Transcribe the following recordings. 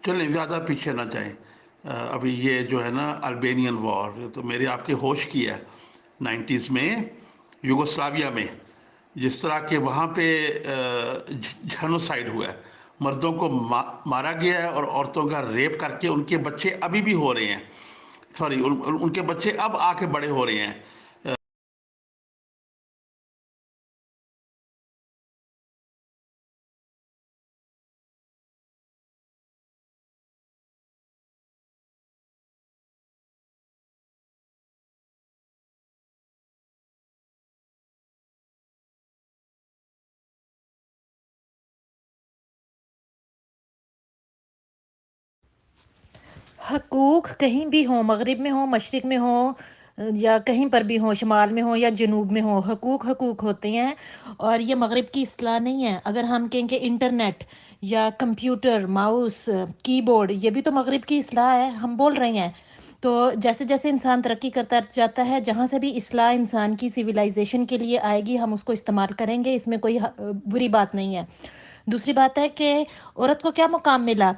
چلیں زیادہ پیچھے نہ جائیں. ابھی یہ جو ہے نا البینین وار تو میرے آپ کے ہوش کی ہے 90s میں یوگوسلاویا میں جس طرح کہ وہاں پہ جینوسائیڈ ہوا ہے. مردوں کو مارا گیا ہے اور عورتوں کا ریپ کر کے ان کے بچے ابھی بھی ہو رہے ہیں. سوری ان کے بچے اب آ کے بڑے ہو رہے ہیں. حقوق کہیں بھی ہوں، مغرب میں ہوں، مشرق میں ہوں، یا کہیں پر بھی ہوں، شمال میں ہوں یا جنوب میں ہوں، حقوق حقوق ہوتے ہیں. اور یہ مغرب کی اصطلاح نہیں ہے. اگر ہم کہیں کہ انٹرنیٹ یا کمپیوٹر، ماؤس، کی بورڈ، یہ بھی تو مغرب کی اصطلاح ہے، ہم بول رہے ہیں. تو جیسے جیسے انسان ترقی کرتا جاتا ہے، جہاں سے بھی اصلاح انسان کی سویلائزیشن کے لیے آئے گی، ہم اس کو استعمال کریں گے، اس میں کوئی بری بات نہیں ہے. دوسری بات ہے کہ عورت کو کیا مقام ملا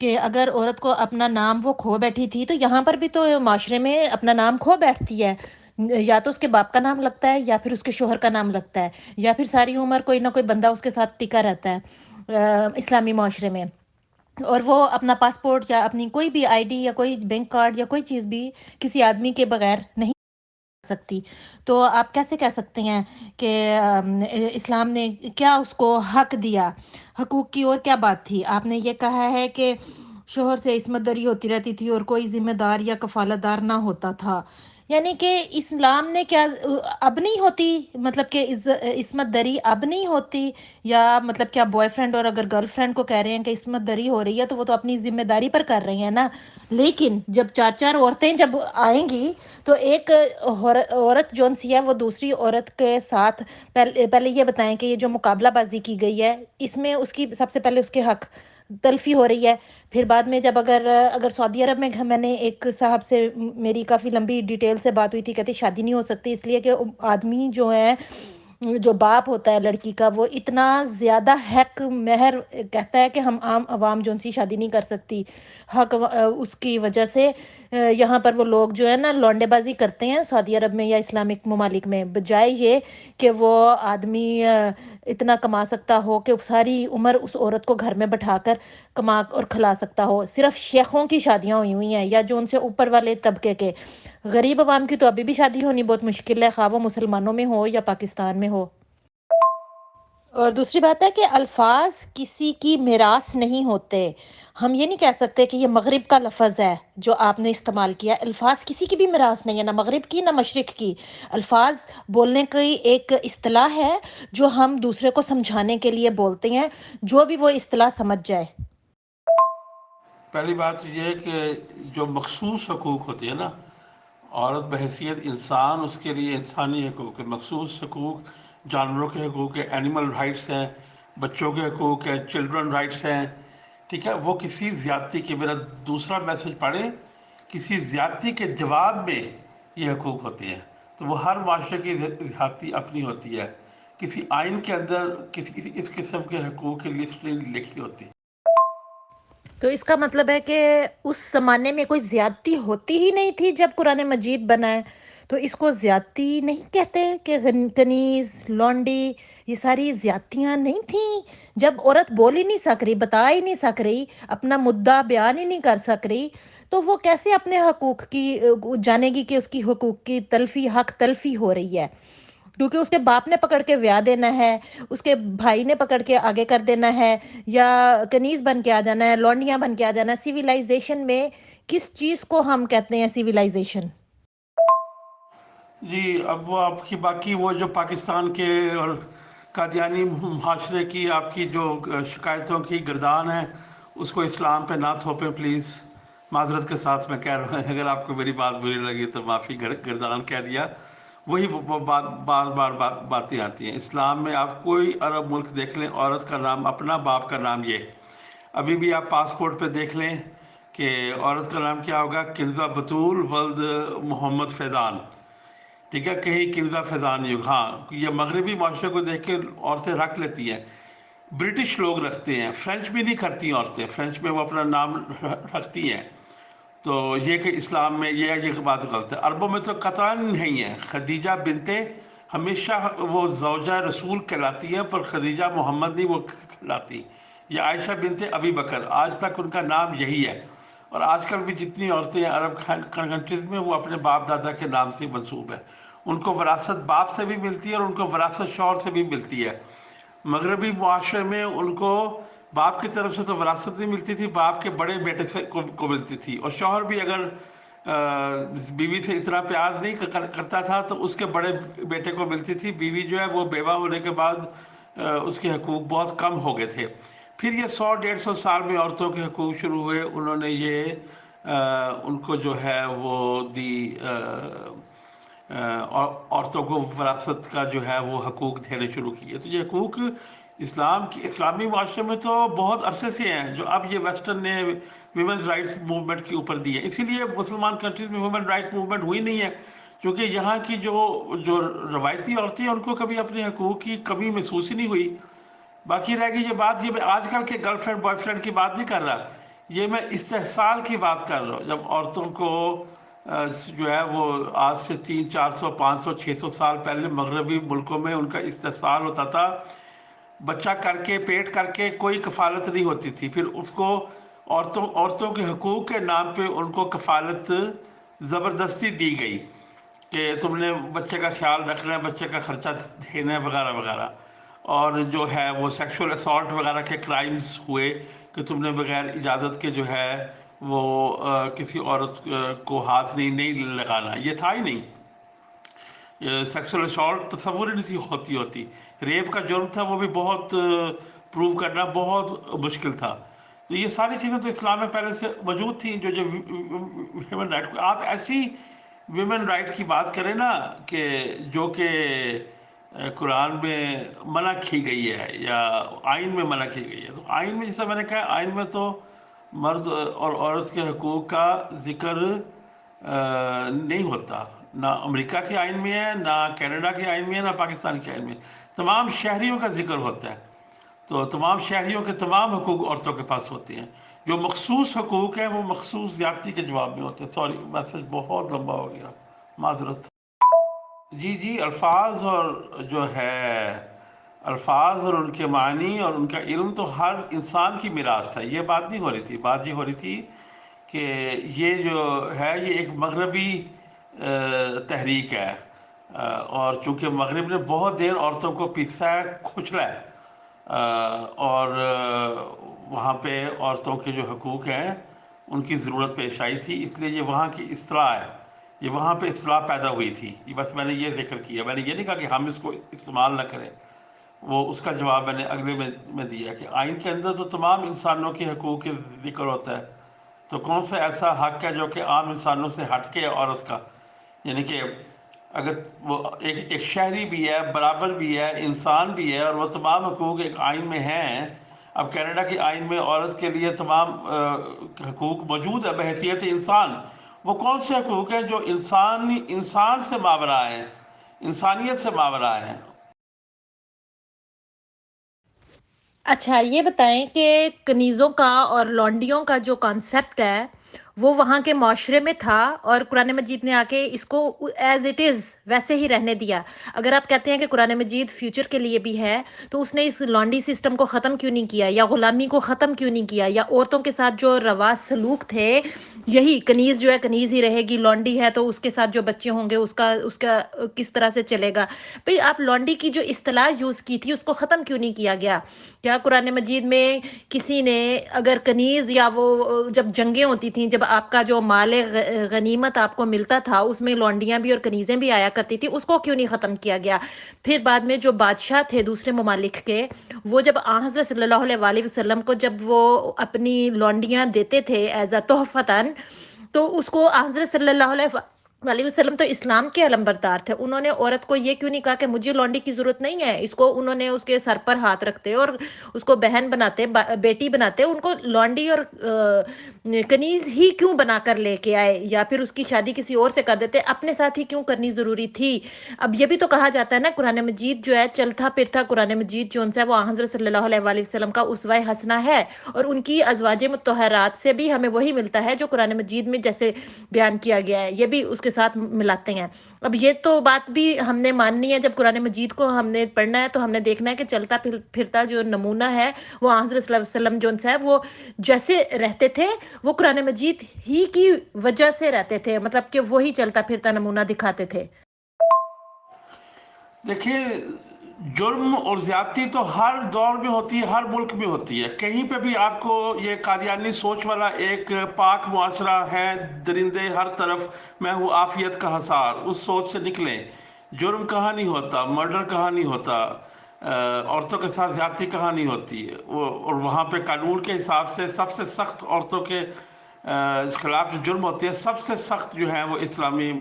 کہ اگر عورت کو اپنا نام وہ کھو بیٹھی تھی، تو یہاں پر بھی تو معاشرے میں اپنا نام کھو بیٹھتی ہے. یا تو اس کے باپ کا نام لگتا ہے یا پھر اس کے شوہر کا نام لگتا ہے، یا پھر ساری عمر کوئی نہ کوئی بندہ اس کے ساتھ ٹکا رہتا ہے اسلامی معاشرے میں. اور وہ اپنا پاسپورٹ یا اپنی کوئی بھی آئی ڈی یا کوئی بینک کارڈ یا کوئی چیز بھی کسی آدمی کے بغیر نہیں سکتی. تو آپ کیسے کہہ سکتے ہیں کہ اسلام نے کیا اس کو حق دیا؟ حقوق کی اور کیا بات تھی؟ آپ نے یہ کہا ہے کہ شوہر سے عصمت دری ہوتی رہتی تھی اور کوئی ذمہ دار یا کفالت دار نہ ہوتا تھا. یعنی کہ اسلام نے کیا اب نہیں ہوتی، مطلب کہ عصمت دری اب نہیں ہوتی؟ یا مطلب کیا بوائے فرینڈ اور اگر گرل فرینڈ کو کہہ رہے ہیں کہ عصمت دری ہو رہی ہے تو وہ تو اپنی ذمہ داری پر کر رہے ہیں نا. لیکن جب چار چار عورتیں جب آئیں گی تو ایک عورت جون سی ہے وہ دوسری عورت کے ساتھ پہلے یہ بتائیں کہ یہ جو مقابلہ بازی کی گئی ہے، اس میں اس کی سب سے پہلے اس کے حق تلفی ہو رہی ہے. پھر بعد میں جب اگر سعودی عرب میں نے ایک صاحب سے میری کافی لمبی ڈیٹیل سے بات ہوئی تھی، کہتے شادی نہیں ہو سکتی اس لیے کہ آدمی جو ہے، جو باپ ہوتا ہے لڑکی کا، وہ اتنا زیادہ حق مہر کہتا ہے کہ ہم عام عوام جو ان سی شادی نہیں کر سکتی. حق اس کی وجہ سے یہاں پر وہ لوگ جو ہے نا لونڈے بازی کرتے ہیں سعودی عرب میں یا اسلامک ممالک میں، بجائے یہ کہ وہ آدمی اتنا کما سکتا ہو کہ ساری عمر اس عورت کو گھر میں بٹھا کر کما اور کھلا سکتا ہو. صرف شیخوں کی شادیاں ہوئی ہیں یا جو ان سے اوپر والے طبقے کے. غریب عوام کی تو ابھی بھی شادی ہونی بہت مشکل ہے، خواہ وہ مسلمانوں میں ہو یا پاکستان میں ہو. اور دوسری بات ہے کہ الفاظ کسی کی میراث نہیں ہوتے. ہم یہ نہیں کہہ سکتے کہ یہ مغرب کا لفظ ہے جو آپ نے استعمال کیا. الفاظ کسی کی بھی میراث نہیں ہے، نہ مغرب کی نہ مشرق کی. الفاظ بولنے کی ایک اصطلاح ہے جو ہم دوسرے کو سمجھانے کے لیے بولتے ہیں، جو بھی وہ اصطلاح سمجھ جائے. پہلی بات یہ ہے کہ جو مخصوص حقوق ہوتی ہے نا، عورت بحیثیت انسان، اس کے لیے انسانی حقوق ہے. مخصوص حقوق جانوروں کے حقوق ہیں، اینیمل رائٹس ہیں، بچوں کے حقوق ہیں، چلڈرن رائٹس ہیں. ٹھیک ہے، وہ کسی زیادتی کے، میرا دوسرا میسج پڑھیں، کسی زیادتی کے جواب میں یہ حقوق ہوتے ہیں. تو وہ ہر معاشرے کی زیادتی اپنی ہوتی ہے. کسی آئین کے اندر کسی اس قسم کے حقوق کی لسٹ نہیں لکھی ہوتی. تو اس کا مطلب ہے کہ اس زمانے میں کوئی زیادتی ہوتی ہی نہیں تھی جب قرآن مجید بنا ہے، تو اس کو زیادتی نہیں کہتے کہ کنیز، لونڈی، یہ ساری زیادتیاں نہیں تھیں؟ جب عورت بول ہی نہیں سک رہی، بتا ہی نہیں سک رہی، اپنا مدعا بیان ہی نہیں کر سک رہی، تو وہ کیسے اپنے حقوق کی جانے گی کہ اس کی حقوق کی تلفی، حق تلفی ہو رہی ہے؟ کیونکہ اس کے باپ نے پکڑ کے ویا دینا ہے، اس کے بھائی نے پکڑ کے آگے کر دینا ہے، یا کنیز بن کے آ جانا ہے، لونڈیاں بن کے آ جانا ہے. سیویلائزیشن میں کس چیز کو ہم کہتے ہیں سیویلائزیشن؟ جی اب وہ آپ کی باقی وہ جو پاکستان کے اور قادیانی معاشرے کی آپ کی جو شکایتوں کی گردان ہے، اس کو اسلام پہ نہ تھوپیں پلیز. معذرت کے ساتھ میں کہہ رہا ہوں، اگر آپ کو میری بات بری لگی تو معافی، گردان کہہ دیا. وہی بار بار باتیں آتی ہیں. اسلام میں آپ کوئی عرب ملک دیکھ لیں، عورت کا نام اپنا، باپ کا نام یہ. ابھی بھی آپ پاسپورٹ پہ دیکھ لیں کہ عورت کا نام کیا ہوگا، کنزہ بطول ولد محمد فیضان. ٹھیک ہے، کہیں کنزہ فیضان یوگ. ہاں، یہ مغربی معاشرے کو دیکھ کے عورتیں رکھ لیتی ہیں. برٹش لوگ رکھتے ہیں، فرینچ میں نہیں کرتی عورتیں، فرینچ میں وہ اپنا نام رکھتی ہیں. تو یہ کہ اسلام میں یہ بات غلط ہے. عربوں میں تو قطعاً نہیں ہے. خدیجہ بنتے ہمیشہ وہ زوجہ رسول کہلاتی ہے، پر خدیجہ محمد نہیں وہ کہلاتی. یا عائشہ بنتے ابی بکر، آج تک ان کا نام یہی ہے. اور آج کل بھی جتنی عورتیں ہیں عرب کنٹریز میں، وہ اپنے باپ دادا کے نام سے منسوب ہے. ان کو وراثت باپ سے بھی ملتی ہے اور ان کو وراثت شوہر سے بھی ملتی ہے. مغربی معاشرے میں ان کو باپ کی طرف سے تو وراثت نہیں ملتی تھی، باپ کے بڑے بیٹے سے کو ملتی تھی. اور شوہر بھی اگر بیوی سے اتنا پیار نہیں کرتا تھا تو اس کے بڑے بیٹے کو ملتی تھی. بیوی جو ہے وہ بیوہ ہونے کے بعد اس کے حقوق بہت کم ہو گئے تھے. پھر یہ 100-150 سال میں عورتوں کے حقوق شروع ہوئے. انہوں نے یہ ان کو جو ہے وہ دی عورتوں کو وراثت کا جو ہے وہ حقوق دینے شروع کیے. تو یہ حقوق اسلامی معاشرے میں تو بہت عرصے سے ہیں، جو اب یہ ویسٹرن نے ویمنز رائٹس موومنٹ کے اوپر دی ہے. اسی لیے مسلمان کنٹریز میں ویمن رائٹ موومنٹ ہوئی نہیں ہے، کیونکہ یہاں کی جو روایتی عورتیں ہیں ان کو کبھی اپنے حقوق کی کمی محسوس ہی نہیں ہوئی. باقی رہ گئی یہ بات، یہ میں آج کل کے گرل فرینڈ بوائے فرینڈ کی بات نہیں کر رہا، یہ میں استحصال کی بات کر رہا ہوں. جب عورتوں کو جو ہے وہ آج سے 300 400 500 600 سال پہلے مغربی ملکوں میں ان کا استحصال ہوتا تھا، بچہ کر کے پیٹ کر کے کوئی کفالت نہیں ہوتی تھی. پھر اس کو عورتوں کے حقوق کے نام پہ ان کو کفالت زبردستی دی گئی کہ تم نے بچے کا خیال رکھنا ہے، بچے کا خرچہ دینا ہے وغیرہ وغیرہ. اور جو ہے وہ سیکشول اسالٹ وغیرہ کے کرائمز ہوئے کہ تم نے بغیر اجازت کے جو ہے وہ کسی عورت کو ہاتھ نہیں لگانا. یہ تھا ہی نہیں. سیکسول اسالٹ تصور ہی نہیں ہوتی. ریپ کا جرم تھا، وہ بھی بہت پروو کرنا بہت مشکل تھا. تو یہ ساری چیزیں تو اسلام میں پہلے سے موجود تھیں. جو ہیومن رائٹ، آپ ایسی ویمن رائٹ کی بات کریں نا کہ جو کہ قرآن میں منع کی گئی ہے یا آئین میں منع کی گئی ہے. تو آئین میں، جیسا میں نے کہا، آئین میں تو مرد اور عورت کے حقوق کا ذکر نہیں ہوتا. نہ امریکہ کے آئین میں ہے، نہ کینیڈا کے آئین میں ہے، نہ پاکستان کے آئین میں. تمام شہریوں کا ذکر ہوتا ہے. تو تمام شہریوں کے تمام حقوق عورتوں کے پاس ہوتے ہیں. جو مخصوص حقوق ہیں وہ مخصوص زیادتی کے جواب میں ہوتے ہیں. سوری، میسج بہت لمبا ہو گیا، معذرت. جی الفاظ اور جو ہے الفاظ اور ان کے معنی اور ان کا علم تو ہر انسان کی میراث ہے. یہ بات نہیں ہو رہی تھی. بات یہ ہو رہی تھی کہ یہ جو ہے یہ ایک مغربی تحریک ہے، اور چونکہ مغرب نے بہت دیر عورتوں کو پیسا ہے، کھچلا ہے، اور وہاں پہ عورتوں کے جو حقوق ہیں ان کی ضرورت پیش آئی تھی. اس لیے یہ وہاں کی اصطلاح ہے، یہ وہاں پہ اصطلاح پیدا ہوئی تھی. بس میں نے یہ ذکر کیا. میں نے یہ نہیں کہا کہ ہم اس کو استعمال نہ کریں. وہ اس کا جواب میں نے اگلے میں دیا کہ آئین کے اندر تو تمام انسانوں کے حقوق کے ذکر ہوتا ہے. تو کون سا ایسا حق ہے جو کہ عام انسانوں سے ہٹ کے عورت کا، یعنی کہ اگر وہ ایک شہری بھی ہے، برابر بھی ہے، انسان بھی ہے، اور وہ تمام حقوق ایک آئین میں ہیں. اب کینیڈا کے آئین میں عورت کے لیے تمام حقوق موجود ہے بحیثیت انسان. وہ کون سے حقوق ہیں جو انسان سے ماورا ہیں، انسانیت سے ماورا ہیں؟ اچھا یہ بتائیں کہ کنیزوں کا اور لونڈیوں کا جو کانسیپٹ ہے وہ وہاں کے معاشرے میں تھا، اور قرآن مجید نے آ کے اس کو ایز اٹ از ویسے ہی رہنے دیا. اگر آپ کہتے ہیں کہ قرآن مجید فیوچر کے لیے بھی ہے تو اس نے اس لانڈی سسٹم کو ختم کیوں نہیں کیا، یا غلامی کو ختم کیوں نہیں کیا، یا عورتوں کے ساتھ جو روا سلوک تھے یہی کنیز جو ہے کنیز ہی رہے گی، لانڈی ہے تو اس کے ساتھ جو بچے ہوں گے اس کا کس طرح سے چلے گا. بھئی آپ لانڈی کی جو اصطلاح یوز کی تھی اس کو ختم کیوں نہیں کیا گیا؟ کیا قرآن مجید میں کسی نے اگر کنیز، یا وہ جب جنگیں ہوتی تھیں، جب آپ کا جو مال غنیمت آپ کو ملتا تھا اس میں لونڈیاں بھی اور کنیزیں بھی آیا کرتی تھی، اس کو کیوں نہیں ختم کیا گیا؟ پھر بعد میں جو بادشاہ تھے دوسرے ممالک کے، وہ جب حضرت صلی اللہ علیہ وسلم کو جب وہ اپنی لونڈیاں دیتے تھے ایز اے تحفتاً، تو اس کو حضرت صلی اللہ علیہ علیہ وسلم تو اسلام کے علمبردار تھے. انہوں نے عورت کو یہ کیوں نہیں کہا کہ مجھے لونڈی کی ضرورت نہیں ہے؟ اس کو انہوں نے اس کے سر پر ہاتھ رکھتے اور اس کو بہن بناتے، بیٹی بناتے. ان کو لونڈی اور کنیز ہی کیوں بنا کر لے کے آئے، یا پھر اس کی شادی کسی اور سے کر دیتے؟ اپنے ساتھ ہی کیوں کرنی ضروری تھی؟ اب یہ بھی تو کہا جاتا ہے نا، قرآن مجید جو ہے چلتا پھرتا قرآن مجید جو ہے وہ حضرت صلی اللہ علیہ وآلہ وسلم کا اسوہ حسنہ ہے، اور ان کی ازواج مطہرات سے بھی ہمیں وہی ملتا ہے جو قرآن مجید میں جیسے بیان کیا گیا ہے، یہ بھی اس کے ساتھ ملاتے ہیں. اب یہ تو بات بھی ہم نے ماننی ہے، جب قرآن مجید کو ہم نے پڑھنا ہے تو ہم نے دیکھنا ہے کہ چلتا پھرتا جو نمونہ ہے وہ حضرت صلی اللہ علیہ وسلم جو ہے وہ جیسے رہتے تھے وہ قرآن مجید ہی کی وجہ سے رہتے تھے، مطلب کہ وہی چلتا پھرتا نمونہ دکھاتے تھے. دیکھیے، جرم اور زیادتی تو ہر دور میں ہوتی ہے، ہر ملک میں ہوتی ہے. کہیں پہ بھی آپ کو یہ قادیانی سوچ والا ایک پاک معاشرہ ہے، درندے ہر طرف، میں ہوں عافیت کا حصار، اس سوچ سے نکلیں. جرم کہاں نہیں ہوتا، مرڈر کہاں نہیں ہوتا، عورتوں کے ساتھ زیادتی کہاں نہیں ہوتی ہے. اور وہاں پہ قانون کے حساب سے سب سے سخت عورتوں کے خلاف جو جرم ہوتے ہیں، سب سے سخت جو ہے وہ اسلامی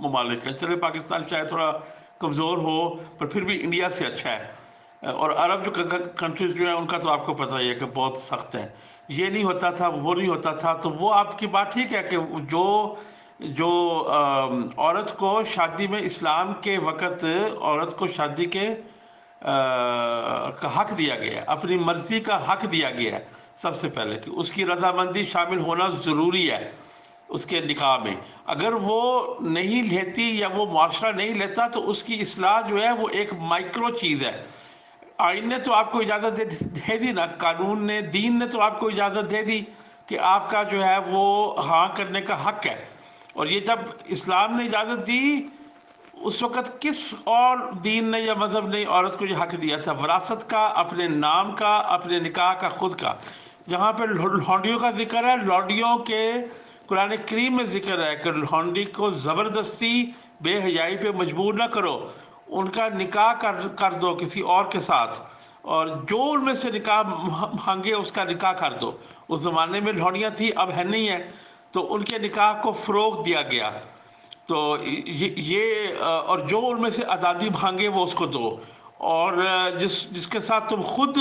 ممالک ہیں. چلے پاکستان شاید تھوڑا کمزور ہو، پر پھر بھی انڈیا سے اچھا ہے. اور عرب جو کنٹریز جو ہیں ان کا تو آپ کو پتہ ہی ہے کہ بہت سخت ہے. یہ نہیں ہوتا تھا، وہ نہیں ہوتا تھا. تو وہ آپ کی بات ٹھیک ہے کہ جو عورت کو شادی میں اسلام کے وقت عورت کو شادی کے کا حق دیا گیا ہے، اپنی مرضی کا حق دیا گیا ہے. سب سے پہلے کہ اس کی رضامندی شامل ہونا ضروری ہے اس کے نکاح میں. اگر وہ نہیں لیتی یا وہ معاشرہ نہیں لیتا تو اس کی اصلاح جو ہے وہ ایک مائکرو چیز ہے. آئین نے تو آپ کو اجازت دے دی نا، قانون نے، دین نے تو آپ کو اجازت دے دی کہ آپ کا جو ہے وہ ہاں کرنے کا حق ہے. اور یہ جب اسلام نے اجازت دی، اس وقت کس اور دین نے یا مذہب نے عورت کو یہ حق دیا تھا؟ وراثت کا، اپنے نام کا، اپنے نکاح کا، خود کا. جہاں پہ لونڈیوں کا ذکر ہے، لونڈیوں کے قرآن کریم میں ذکر ہے کہ لونڈی کو زبردستی بے حیائی پہ مجبور نہ کرو، ان کا نکاح کر دو کسی اور کے ساتھ، اور جو ان میں سے نکاح مانگے اس کا نکاح کر دو. اس زمانے میں لونڈیاں تھیں، اب ہے نہیں ہے، تو ان کے نکاح کو فروغ دیا گیا. تو یہ اور جو ان میں سے آزادی مانگے وہ اس کو دو، اور جس کے ساتھ تم خود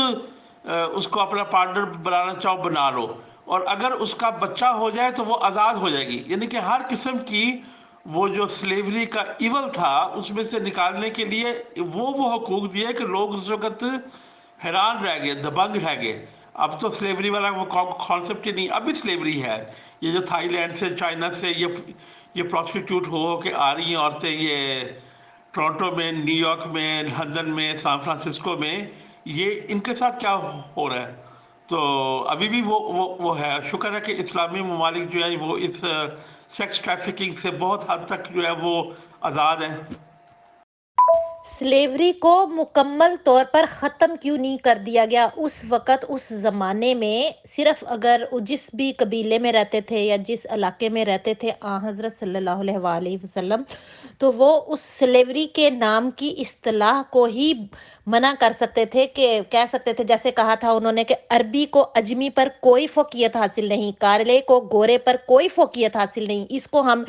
اس کو اپنا پارٹنر بنانا چاہو بنا لو. اور اگر اس کا بچہ ہو جائے تو وہ آزاد ہو جائے گی. یعنی کہ ہر قسم کی وہ جو سلیوری کا ایول تھا اس میں سے نکالنے کے لیے وہ حقوق دیے کہ لوگ اس وقت حیران رہ گئے، دبنگ رہ گئے. اب تو سلیوری والا وہ کانسیپٹ ہی نہیں. اب بھی سلیوری ہے. یہ جو تھائی لینڈ سے، چائنا سے یہ پروسٹیٹیوٹ ہو کے آ رہی ہیں عورتیں، یہ ٹورنٹو میں، نیو یارک میں، لندن میں، سان فرانسسکو میں، یہ ان کے ساتھ کیا ہو رہا ہے؟ تو ابھی بھی وہ ہے. شکر ہے کہ اسلامی ممالک جو ہیں وہ اس سیکس ٹریفکنگ سے بہت حد تک جو ہے وہ آزاد ہیں. سلیوری کو مکمل طور پر ختم کیوں نہیں کر دیا گیا اس وقت، اس زمانے میں؟ صرف اگر جس بھی قبیلے میں رہتے تھے یا جس علاقے میں رہتے تھے حضرت صلی اللہ علیہ وآلہ وسلم، تو وہ اس سلیوری کے نام کی اصطلاح کو ہی منع کر سکتے تھے، کہ کہہ سکتے تھے جیسے کہا تھا انہوں نے کہ عربی کو اجمی پر کوئی فوقیت حاصل نہیں، کارلے کو گورے پر کوئی فوقیت حاصل نہیں. اس کو ہم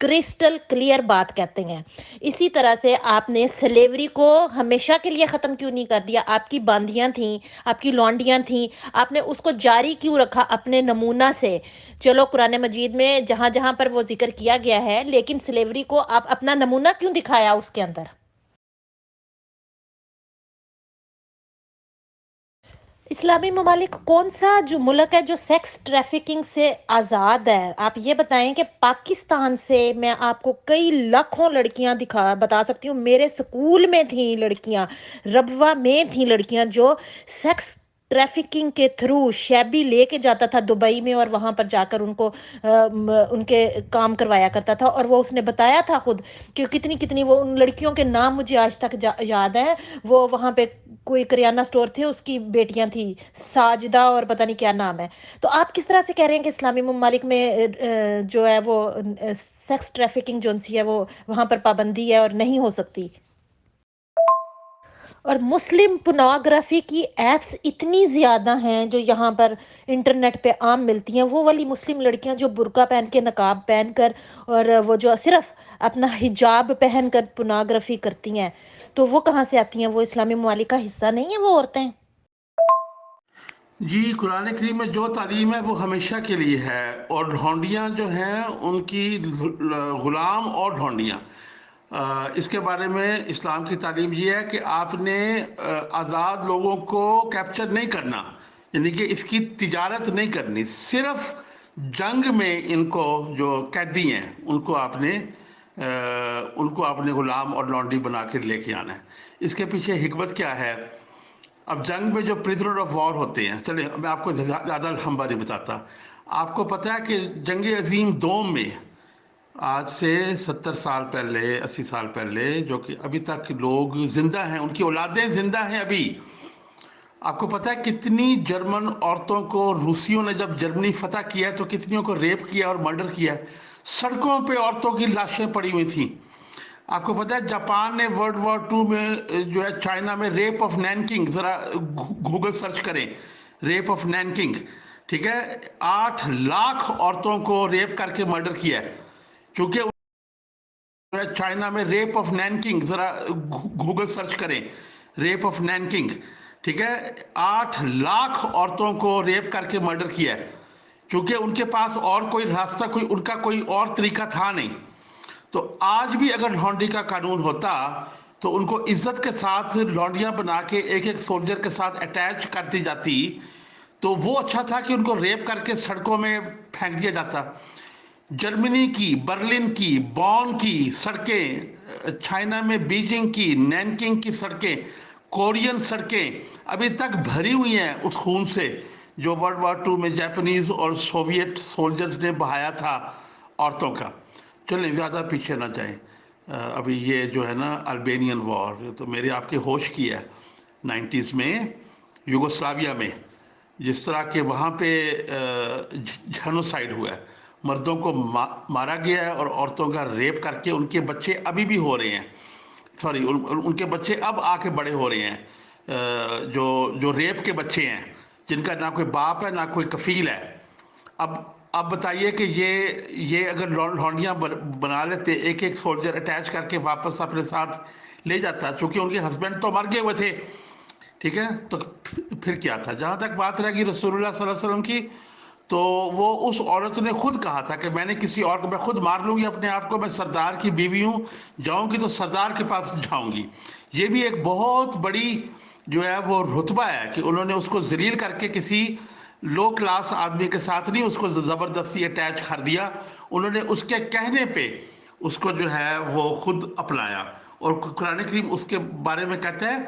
کرسٹل کلیئر بات کہتے ہیں. اسی طرح سے آپ نے سلیوری کو ہمیشہ کے لیے ختم کیوں نہیں کر دیا؟ آپ کی باندیاں تھیں، آپ کی لونڈیاں تھیں، آپ نے اس کو جاری کیوں رکھا اپنے نمونہ سے؟ چلو قرآن مجید میں جہاں جہاں پر وہ ذکر کیا گیا ہے، لیکن سلیوری کو آپ اپنا نمونہ کیوں دکھایا اس کے اندر؟ اسلامی ممالک کون سا جو ملک ہے جو سیکس ٹریفکنگ سے آزاد ہے؟ آپ یہ بتائیں کہ پاکستان سے میں آپ کو کئی لاکھوں لڑکیاں بتا سکتی ہوں. میرے سکول میں تھیں لڑکیاں، ربوہ میں تھیں لڑکیاں جو سیکس ٹریفکنگ کے تھرو شیبی لے کے جاتا تھا دبئی میں، اور وہاں پر جا کر ان کو ان کے کام کروایا کرتا تھا. اور وہ اس نے بتایا تھا خود کہ کتنی کتنی، وہ ان لڑکیوں کے نام مجھے آج تک یاد ہے. وہ وہاں پہ کوئی کریانہ سٹور تھے، اس کی بیٹیاں تھیں ساجدہ اور پتہ نہیں کیا نام ہے. تو آپ کس طرح سے کہہ رہے ہیں کہ اسلامی ممالک میں جو ہے وہ سیکس ٹریفکنگ جو ہے وہ وہاں پر پابندی ہے اور نہیں ہو سکتی؟ اور مسلم پورنوگرافی کی ایپس اتنی زیادہ ہیں جو یہاں پر انٹرنیٹ پہ عام ملتی ہیں، وہ والی مسلم لڑکیاں جو برقع پہن کے، نقاب پہن کر، اور وہ جو صرف اپنا حجاب پہن کر پورنوگرافی کرتی ہیں، تو وہ کہاں سے آتی ہیں؟ وہ اسلامی ممالک کا حصہ نہیں ہیں وہ عورتیں؟ جی، قرآن کریم میں جو تعلیم ہے وہ ہمیشہ کے لیے ہے، اور ڈھونڈیاں جو ہیں ان کی غلام اور ڈھونڈیاں، اس کے بارے میں اسلام کی تعلیم یہ ہے کہ آپ نے آزاد لوگوں کو کیپچر نہیں کرنا، یعنی کہ اس کی تجارت نہیں کرنی، صرف جنگ میں ان کو جو قیدی ہیں ان کو آپ نے غلام اور لونڈی بنا کے لے کے آنا ہے۔ اس کے پیچھے حکمت کیا ہے؟ اب جنگ میں جو پریزنر آف وار ہوتے ہیں، چلیں میں آپ کو زیادہ لمبا نہیں بتاتا، آپ کو پتہ ہے کہ جنگ عظیم دوم میں آج سے 70 سال پہلے، 80 سال پہلے، جو کہ ابھی تک لوگ زندہ ہیں، ان کی اولادیں زندہ ہیں ابھی، آپ کو پتہ ہے کتنی جرمن عورتوں کو روسیوں نے جب جرمنی فتح کیا تو کتنیوں کو ریپ کیا اور مرڈر کیا؟ سڑکوں پہ عورتوں کی لاشیں پڑی ہوئی تھیں۔ آپ کو پتہ ہے جاپان نے ورلڈ وار 2 میں جو ہے چائنا میں ریپ آف نینکنگ، ذرا گوگل سرچ کریں، ریپ آف نینکنگ، ٹھیک ہے، 8 لاکھ عورتوں کو ریپ کر کے مرڈر کیا ہے، چونکہ چائنا میں ریپ آف نینکنگ، ذرا گوگل سرچ کریں، ریپ آف نینکنگ، ٹھیک ہے، 8 لاکھ عورتوں کو ریپ کر کے مرڈر کیا ہے، چونکہ ان کے پاس اور کوئی راستہ، ان کا کوئی اور طریقہ تھا نہیں۔ تو آج بھی اگر لونڈی کا قانون ہوتا تو ان کو عزت کے ساتھ لونڈیاں بنا کے ایک ایک سولجر کے ساتھ اٹیچ کر دی جاتی، تو وہ اچھا تھا کہ ان کو ریپ کر کے سڑکوں میں پھینک دیا جاتا۔ جرمنی کی، برلن کی، بون کی سڑکیں، چائنا میں بیجنگ کی، نینکنگ کی سڑکیں، کورین سڑکیں ابھی تک بھری ہوئی ہیں اس خون سے جو ورلڈ وار 2 میں جاپنیز اور سوویت سولجرز نے بہایا تھا عورتوں کا۔ چلیں زیادہ پیچھے نہ جائیں، ابھی یہ جو ہے نا البینین وار، تو میرے آپ کے ہوش کی ہے 90s میں یوگوسلاویا میں، جس طرح کہ وہاں پہ جینوسائیڈ ہوا ہے، مردوں کو مارا گیا ہے اور عورتوں کا ریپ کر کے ان کے بچے ابھی بھی ہو رہے ہیں، سوری ان کے بچے اب آ کے بڑے ہو رہے ہیں، جو ریپ کے بچے ہیں، جن کا نہ کوئی باپ ہے نہ کوئی کفیل ہے۔ اب بتائیے کہ یہ اگر لونڈیاں بنا لیتے، ایک ایک سولجر اٹیچ کر کے واپس اپنے ساتھ لے جاتا، چونکہ ان کے ہسبینڈ تو مر گئے ہوئے تھے، ٹھیک ہے، تو پھر کیا تھا؟ جہاں تک بات رہے گی رسول اللہ صلی اللہ علیہ وسلم کی، تو وہ اس عورت نے خود کہا تھا کہ میں نے کسی اور کو، میں خود مار لوں گی اپنے آپ کو، میں سردار کی بیوی ہوں، جاؤں گی تو سردار کے پاس جاؤں گی۔ یہ بھی ایک بہت بڑی جو ہے وہ رتبہ ہے کہ انہوں نے اس کو ذلیل کر کے کسی لو کلاس آدمی کے ساتھ نہیں اس کو زبردستی اٹیچ کر دیا، انہوں نے اس کے کہنے پہ اس کو جو ہے وہ خود اپنایا۔ اور قرآن کریم اس کے بارے میں کہتا ہے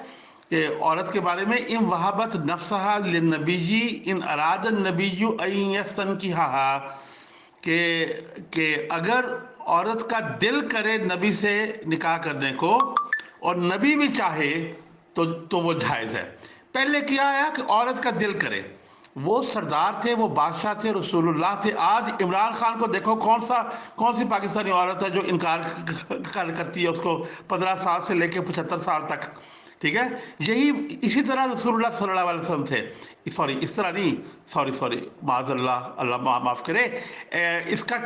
کہ عورت کے بارے میں، ان وہبت نفسہا للنبی ان اراد النبی ان یستنکحہا، کہ اگر عورت کا دل کرے نبی سے نکاح کرنے کو اور نبی بھی چاہے تو وہ جائز ہے۔ پہلے کیا ہے کہ عورت کا دل کرے، وہ سردار تھے، وہ بادشاہ تھے، رسول اللہ تھے۔ آج عمران خان کو دیکھو، کون سی پاکستانی عورت ہے جو انکار کرتی ہے اس کو 15 سال سے لے کے 75 سال تک، ٹھیک ہے؟ اسی طرح رسول اللہ صلی اللہ علیہ وسلم تھے، سوری اس طرح نہیں، سوری معاذ اللہ، اللہ معاف کرے، اس کا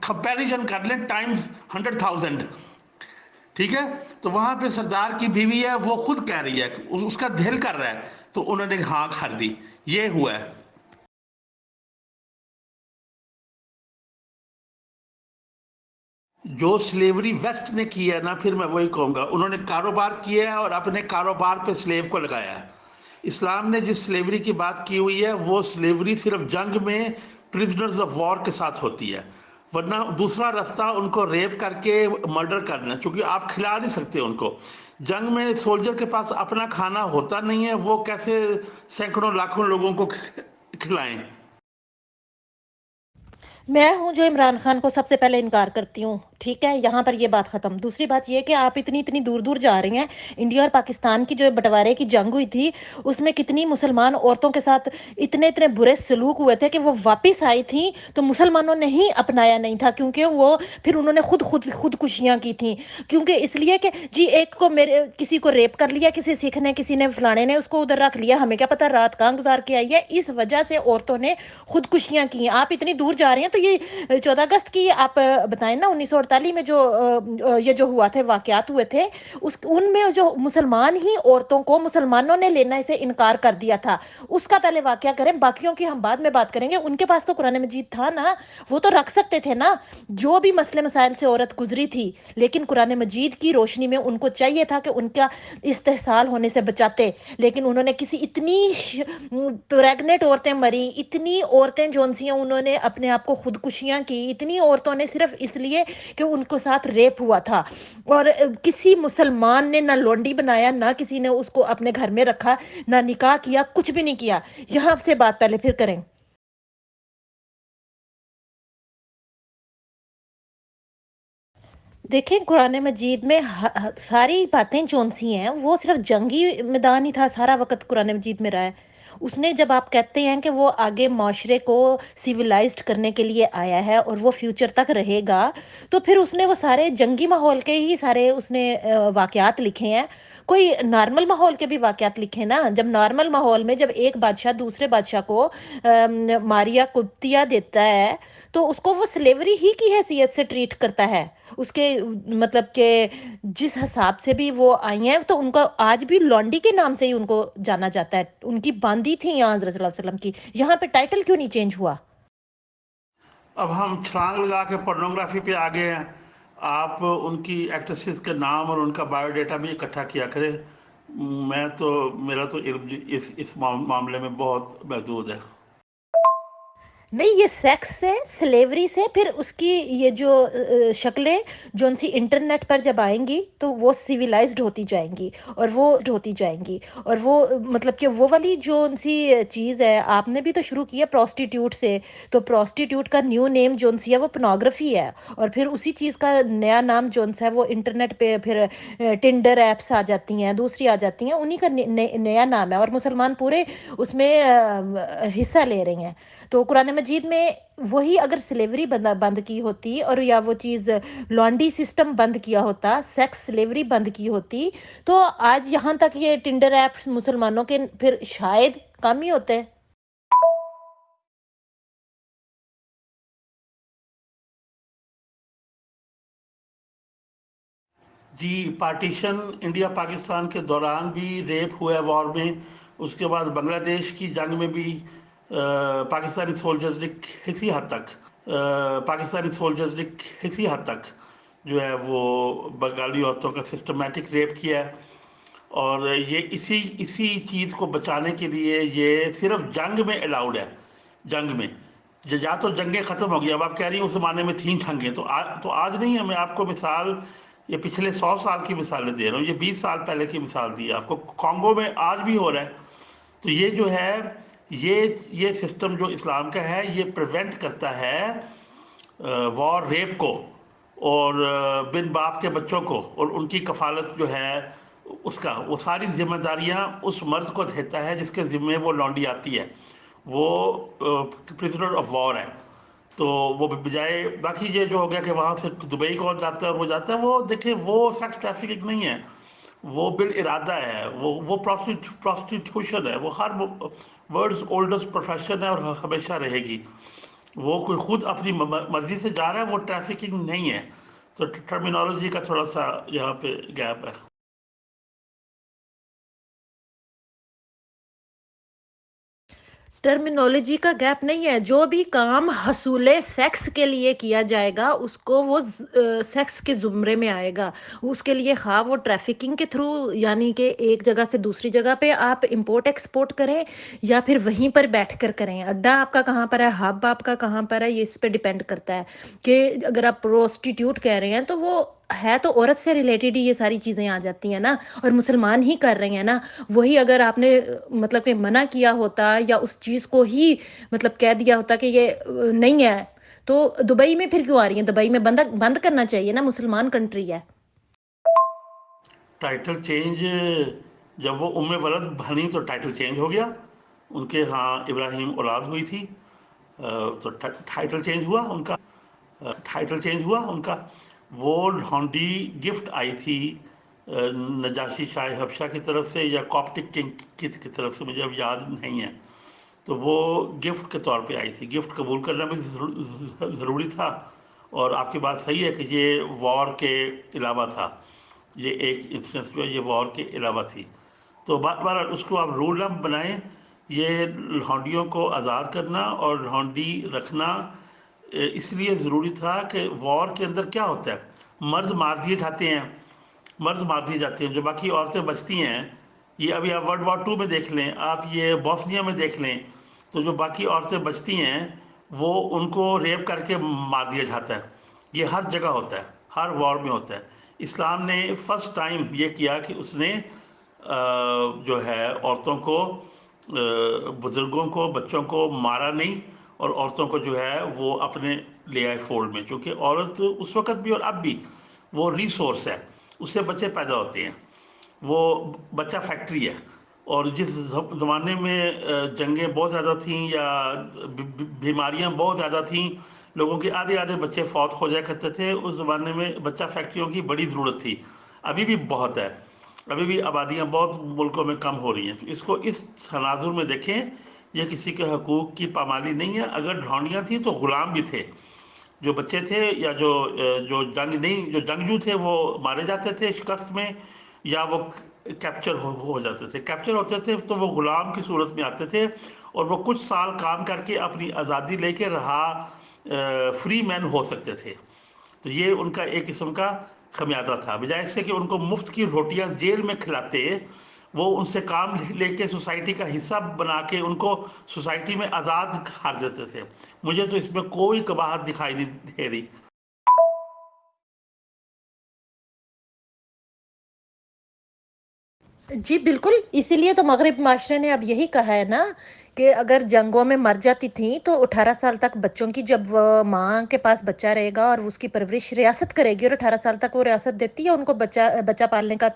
کمپیریزن کر لیں ٹائمز 100,000، ٹھیک ہے؟ تو وہاں پہ سردار کی بیوی ہے، وہ خود کہہ رہی ہے، اس کا دل کر رہا ہے، تو انہوں نے ہاں کر دی، یہ ہوا ہے۔ جو سلیوری ویسٹ نے کی ہے نا، پھر میں وہی کہوں گا، انہوں نے کاروبار کیا ہے اور اپنے کاروبار پہ سلیو کو لگایا ہے۔ اسلام نے جس سلیوری کی بات کی ہوئی ہے وہ سلیوری صرف جنگ میں پرزنرز آف وار کے ساتھ ہوتی ہے، ورنہ دوسرا راستہ ان کو ریپ کر کے مرڈر کرنا، چونکہ آپ کھلا نہیں سکتے ان کو۔ جنگ میں سولجر کے پاس اپنا کھانا ہوتا نہیں ہے، وہ کیسے سینکڑوں لاکھوں لوگوں کو کھلائیں؟ میں ہوں جو عمران خان کو سب سے پہلے انکار کرتی ہوں، ٹھیک ہے، یہاں پر یہ بات ختم۔ دوسری بات یہ کہ آپ اتنی اتنی دور دور جا رہی ہیں۔ انڈیا اور پاکستان کی جو بٹوارے کی جنگ ہوئی تھی، اس میں کتنی مسلمان عورتوں کے ساتھ اتنے اتنے برے سلوک ہوئے تھے کہ وہ واپس آئی تھیں تو مسلمانوں نے ہی اپنایا نہیں تھا، کیونکہ وہ پھر انہوں نے خودکشیاں کی تھیں، کیونکہ اس لیے کہ جی ایک کو میرے کسی کو ریپ کر لیا، کسی سکھ نے، کسی نے فلانے نے اس کو ادھر رکھ لیا، ہمیں کیا پتہ رات کہاں گزار کے آئی ہے۔ اس وجہ سے عورتوں نے خودکشیاں کی ہیں۔ آپ اتنی دور جا رہے ہیں تو یہ 14 اگست کی آپ بتائیں نا، 1948 میں جو یہ جو ہوا تھے، واقعات ہوئے تھے، ان میں جو مسلمان ہی عورتوں کو مسلمانوں نے لینا سے انکار کر دیا تھا، اس کا پہلے واقعہ کریں، باقیوں کی ہم بعد میں بات کریں گے۔ ان کے پاس تو قرآن مجید تھا نا، وہ تو رکھ سکتے تھے نا، جو بھی مسئلے مسائل سے عورت گزری تھی، لیکن قرآن مجید کی روشنی میں ان کو چاہیے تھا کہ ان کا استحصال ہونے سے بچاتے، لیکن انہوں نے کسی اتنی پریگنٹ عورتیں مری، اتنی عورتیں جونسیاں انہوں نے اپنے آپ کو خودکشیاں کی، اتنی عورتوں نے صرف اس لیے کہ ان کو ساتھ ریپ ہوا تھا، اور کسی مسلمان نے نہ لونڈی بنایا، نہ کسی نے اس کو اپنے گھر میں رکھا، نہ نکاح کیا، کچھ بھی نہیں کیا۔ یہاں سے بات پہلے پھر کریں۔ دیکھیں قرآن مجید میں ساری باتیں جون سی ہیں، وہ صرف جنگی میدان ہی تھا سارا وقت قرآن مجید میں رہا ہے۔ اس نے جب آپ کہتے ہیں کہ وہ آگے معاشرے کو سیولائزڈ کرنے کے لیے آیا ہے اور وہ فیوچر تک رہے گا، تو پھر اس نے وہ سارے جنگی ماحول کے ہی سارے اس نے واقعات لکھے ہیں۔ کوئی نارمل ماحول کے بھی واقعات لکھے نا، جب نارمل ماحول میں جب ایک بادشاہ دوسرے بادشاہ کو ماریا قبطیہ دیتا ہے، تو اس کو وہ سلیوری ہی کی حیثیت سے ٹریٹ کرتا ہے، اس کے مطلب کہ جس حساب سے بھی وہ آئی ہیں، تو ان کو آج بھی لونڈی کے نام سے ہی ان کو جانا جاتا ہے۔ ان کی باندی تھی یہاں حضرت صلی اللہ علیہ وسلم کی، یہاں پہ ٹائٹل کیوں نہیں چینج ہوا؟ اب ہم چھلانگ لگا کے پورنوگرافی پہ آ گئے ہیں۔ آپ ان کی ایکٹریسز کے نام اور ان کا بایو ڈیٹا بھی اکٹھا کیا کریں۔ میرا تو علم اس معاملے میں بہت محدود ہے۔ نہیں، یہ سیکس سے، سلیوری سے، پھر اس کی یہ جو شکلیں جو ان سی انٹرنیٹ پر جب آئیں گی تو وہ سیویلائزڈ ہوتی جائیں گی، اور وہ ہوتی جائیں گی، اور وہ مطلب کہ وہ والی جو ان سی چیز ہے، آپ نے بھی تو شروع کی ہے پروسٹیٹیوٹ سے، تو پروسٹیٹیوٹ کا نیو نیم جو ان سی ہے وہ پنوگرافی ہے، اور پھر اسی چیز کا نیا نام جو ان سا ہے وہ انٹرنیٹ پہ پھر ٹنڈر ایپس آ جاتی ہیں، دوسری آ جاتی ہیں، انہی کا نیا نام ہے، اور مسلمان پورے اس میں حصہ لے رہے ہیں۔ تو قرآن مجید میں وہی اگر سلیوری بند کی ہوتی، اور یا وہ چیز لانڈی سسٹم بند کیا ہوتا، سیکس سلیوری بند کی ہوتی، تو آج یہاں تک یہ ٹنڈر ایپس مسلمانوں کے پھر شاید کم ہی ہوتے۔ جی، پارٹیشن انڈیا پاکستان کے دوران بھی ریپ ہوا ہے وار میں، اس کے بعد بنگلہ دیش کی جنگ میں بھی پاکستانی سولجرز نے کسی حد تک جو ہے وہ بنگالی عورتوں کا سسٹمیٹک ریپ کیا ہے، اور یہ اسی چیز کو بچانے کے لیے یہ صرف جنگ میں الاؤڈ ہے۔ جنگ میں یا تو جنگیں ختم ہو گئی، اب آپ کہہ رہی ہیں اس زمانے میں تھیں جنگیں، تو آج نہیں ہے۔ میں آپ کو مثال یہ پچھلے 100 سال کی مثالیں دے رہا ہوں، یہ 20 سال پہلے کی مثال دی ہے آپ کو، کانگو میں آج بھی ہو رہا ہے۔ تو یہ جو ہے یہ سسٹم جو اسلام کا ہے، یہ پریونٹ کرتا ہے وار، ریپ کو، اور بن باپ کے بچوں کو، اور ان کی کفالت جو ہے اس کا، وہ ساری ذمہ داریاں اس مرد کو دیتا ہے جس کے ذمے وہ لانڈی آتی ہے، وہ پرزنر آف وار ہے۔ تو وہ بجائے باقی یہ جو ہو گیا کہ وہاں سے دبئی کون جاتا ہے اور وہ جاتا ہے، وہ دیکھیں وہ سیکس ٹریفکنگ نہیں ہے، وہ بالارادہ ہے، وہ پروسٹیٹیوشن ہے، وہ ہر ورلڈز اولڈسٹ پروفیشن ہے اور ہمیشہ رہے گی۔ وہ کوئی خود اپنی مرضی سے جا رہا ہے، وہ ٹریفکنگ نہیں ہے۔ تو ٹرمینالوجی کا تھوڑا سا یہاں پہ گیپ ہے۔ ٹرمینالوجی کا گیپ نہیں ہے، جو بھی کام حصول سیکس کے لیے کیا جائے گا اس کو وہ سیکس کے زمرے میں آئے گا، اس کے لیے خواہ وہ ٹریفکنگ کے تھرو، یعنی کہ ایک جگہ سے دوسری جگہ پہ آپ امپورٹ ایکسپورٹ کریں، یا پھر وہیں پر بیٹھ کر کریں، اڈا آپ کا کہاں پر ہے، ہب آپ کا کہاں پر ہے، یہ اس پہ ڈیپینڈ کرتا ہے کہ اگر آپ پروسٹیٹیوٹ کہہ رہے ہیں تو وہ ہے تو عورت سے ریلیٹڈ ہی یہ ساری چیزیں آ جاتی ہیں نا، اور مسلمان ہی کر رہے ہیں نا۔ وہی اگر آپ نے مطلب کہ منع کیا ہوتا یا اس چیز کو ہی مطلب کہہ دیا ہوتا کہ یہ نہیں ہے، تو دبئی میں پھر کیوں آ رہی ہیں؟ دبئی میں بند کرنا چاہیے نا، مسلمان کنٹری ہے۔ ٹائٹل چینج جب وہ ولد بنی تو ٹائٹل چینج ہو گیا، ان کے ہاں ابراہیم اولاد ہوئی تھی تو ٹائٹل چینج ہوا ان کا، وہ لھونڈی گفٹ آئی تھی نجاشی شاہ حبشہ کی طرف سے یا کاپٹک کنگ کی طرف سے، مجھے اب یاد نہیں ہے، تو وہ گفٹ کے طور پہ آئی تھی، گفٹ قبول کرنا بھی ضروری تھا، اور آپ کی بات صحیح ہے کہ یہ وار کے علاوہ تھا، یہ ایک انسٹنس جو ہے یہ وار کے علاوہ تھی، تو بار بار اس کو آپ رول نہ بنائیں، یہ لھونڈیوں کو آزاد کرنا اور لھونڈی رکھنا اس لیے ضروری تھا کہ وار کے اندر کیا ہوتا ہے، مرد مار دیے جاتے ہیں، جو باقی عورتیں بچتی ہیں، یہ ابھی آپ ورلڈ وار 2 میں دیکھ لیں، آپ یہ بوسنیا میں دیکھ لیں، تو جو باقی عورتیں بچتی ہیں وہ ان کو ریپ کر کے مار دیا جاتا ہے، یہ ہر جگہ ہوتا ہے، ہر وار میں ہوتا ہے۔ اسلام نے فرسٹ ٹائم یہ کیا کہ اس نے جو ہے عورتوں کو، بزرگوں کو، بچوں کو مارا نہیں، اور عورتوں کو جو ہے وہ اپنے لے آئے فولڈ میں، چونکہ عورت اس وقت بھی اور اب بھی وہ ریسورس ہے، اس سے بچے پیدا ہوتے ہیں، وہ بچہ فیکٹری ہے، اور جس زمانے میں جنگیں بہت زیادہ تھیں یا بیماریاں بہت زیادہ تھیں، لوگوں کے آدھے بچے فوت ہو جایا کرتے تھے، اس زمانے میں بچہ فیکٹریوں کی بڑی ضرورت تھی، ابھی بھی بہت ہے، ابھی بھی آبادیاں بہت ملکوں میں کم ہو رہی ہیں، تو اس کو اس تناظر میں دیکھیں، یہ کسی کے حقوق کی پامالی نہیں ہے، اگر ڈھونڈیاں تھیں تو غلام بھی تھے، جو بچے تھے یا جو جنگجو تھے وہ مارے جاتے تھے شکست میں، یا وہ کیپچر ہو جاتے تھے، کیپچر ہوتے تھے تو وہ غلام کی صورت میں آتے تھے، اور وہ کچھ سال کام کر کے اپنی آزادی لے کے رہا فری مین ہو سکتے تھے، تو یہ ان کا ایک قسم کا خمیازہ تھا، بجائے اس سے کہ ان کو مفت کی روٹیاں جیل میں کھلاتے، وہ ان سے کام لے کے سوسائٹی کا حصہ بنا کے ان کو سوسائٹی میں آزاد کر دیتے تھے، مجھے تو اس میں کوئی قباحت دکھائی نہیں دے رہی۔ جی بالکل، اسی لیے تو مغرب معاشرے نے اب یہی کہا ہے نا کہ اگر جنگوں میں مر جاتی تھیں تو 18 سال تک بچوں کی، جب ماں کے پاس بچہ رہے گا اور اس کی پرورش ریاست کرے گی، اور 18 سال تک وہ ریاست دیتی ہے ان کو، بچہ پالنے کا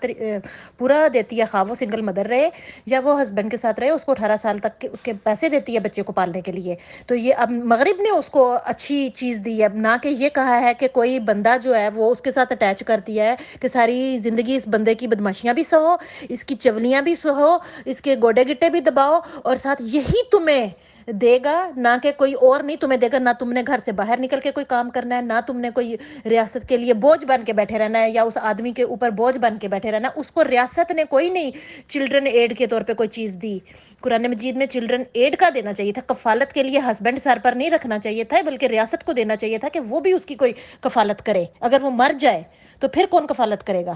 پورا دیتی ہے، خواہ وہ سنگل مدر رہے یا وہ ہسبینڈ کے ساتھ رہے، اس کو 18 سال تک کے اس کے پیسے دیتی ہے بچے کو پالنے کے لیے، تو یہ اب مغرب نے اس کو اچھی چیز دی ہے، نہ کہ یہ کہا ہے کہ کوئی بندہ جو ہے وہ اس کے ساتھ اٹیچ کر دیا ہے کہ ساری زندگی اس بندے کی بدماشیاں بھی سہو، اس کی چولیاں بھی سہو، اس کے گوڈے گٹے بھی دباؤ، اور ساتھ یہی تمہیں دے گا، نہ کہ کوئی اور نہیں تمہیں دے گا، نہ تم نے گھر سے باہر نکل کے کوئی کام کرنا ہے، نہ تم نے کوئی ریاست کے لیے بوجھ بن کے بیٹھے رہنا ہے یا اس آدمی کے اوپر بوجھ بن کے بیٹھے رہنا، اس کو ریاست نے کوئی نہیں چلڈرن ایڈ کے طور پہ کوئی چیز دی، قرآن مجید میں چلڈرن ایڈ کا دینا چاہیے تھا، کفالت کے لیے ہسبینڈ سر پر نہیں رکھنا چاہیے تھا، بلکہ ریاست کو دینا چاہیے تھا کہ وہ بھی اس کی کوئی کفالت کرے، اگر وہ مر جائے تو پھر کون کفالت کرے گا؟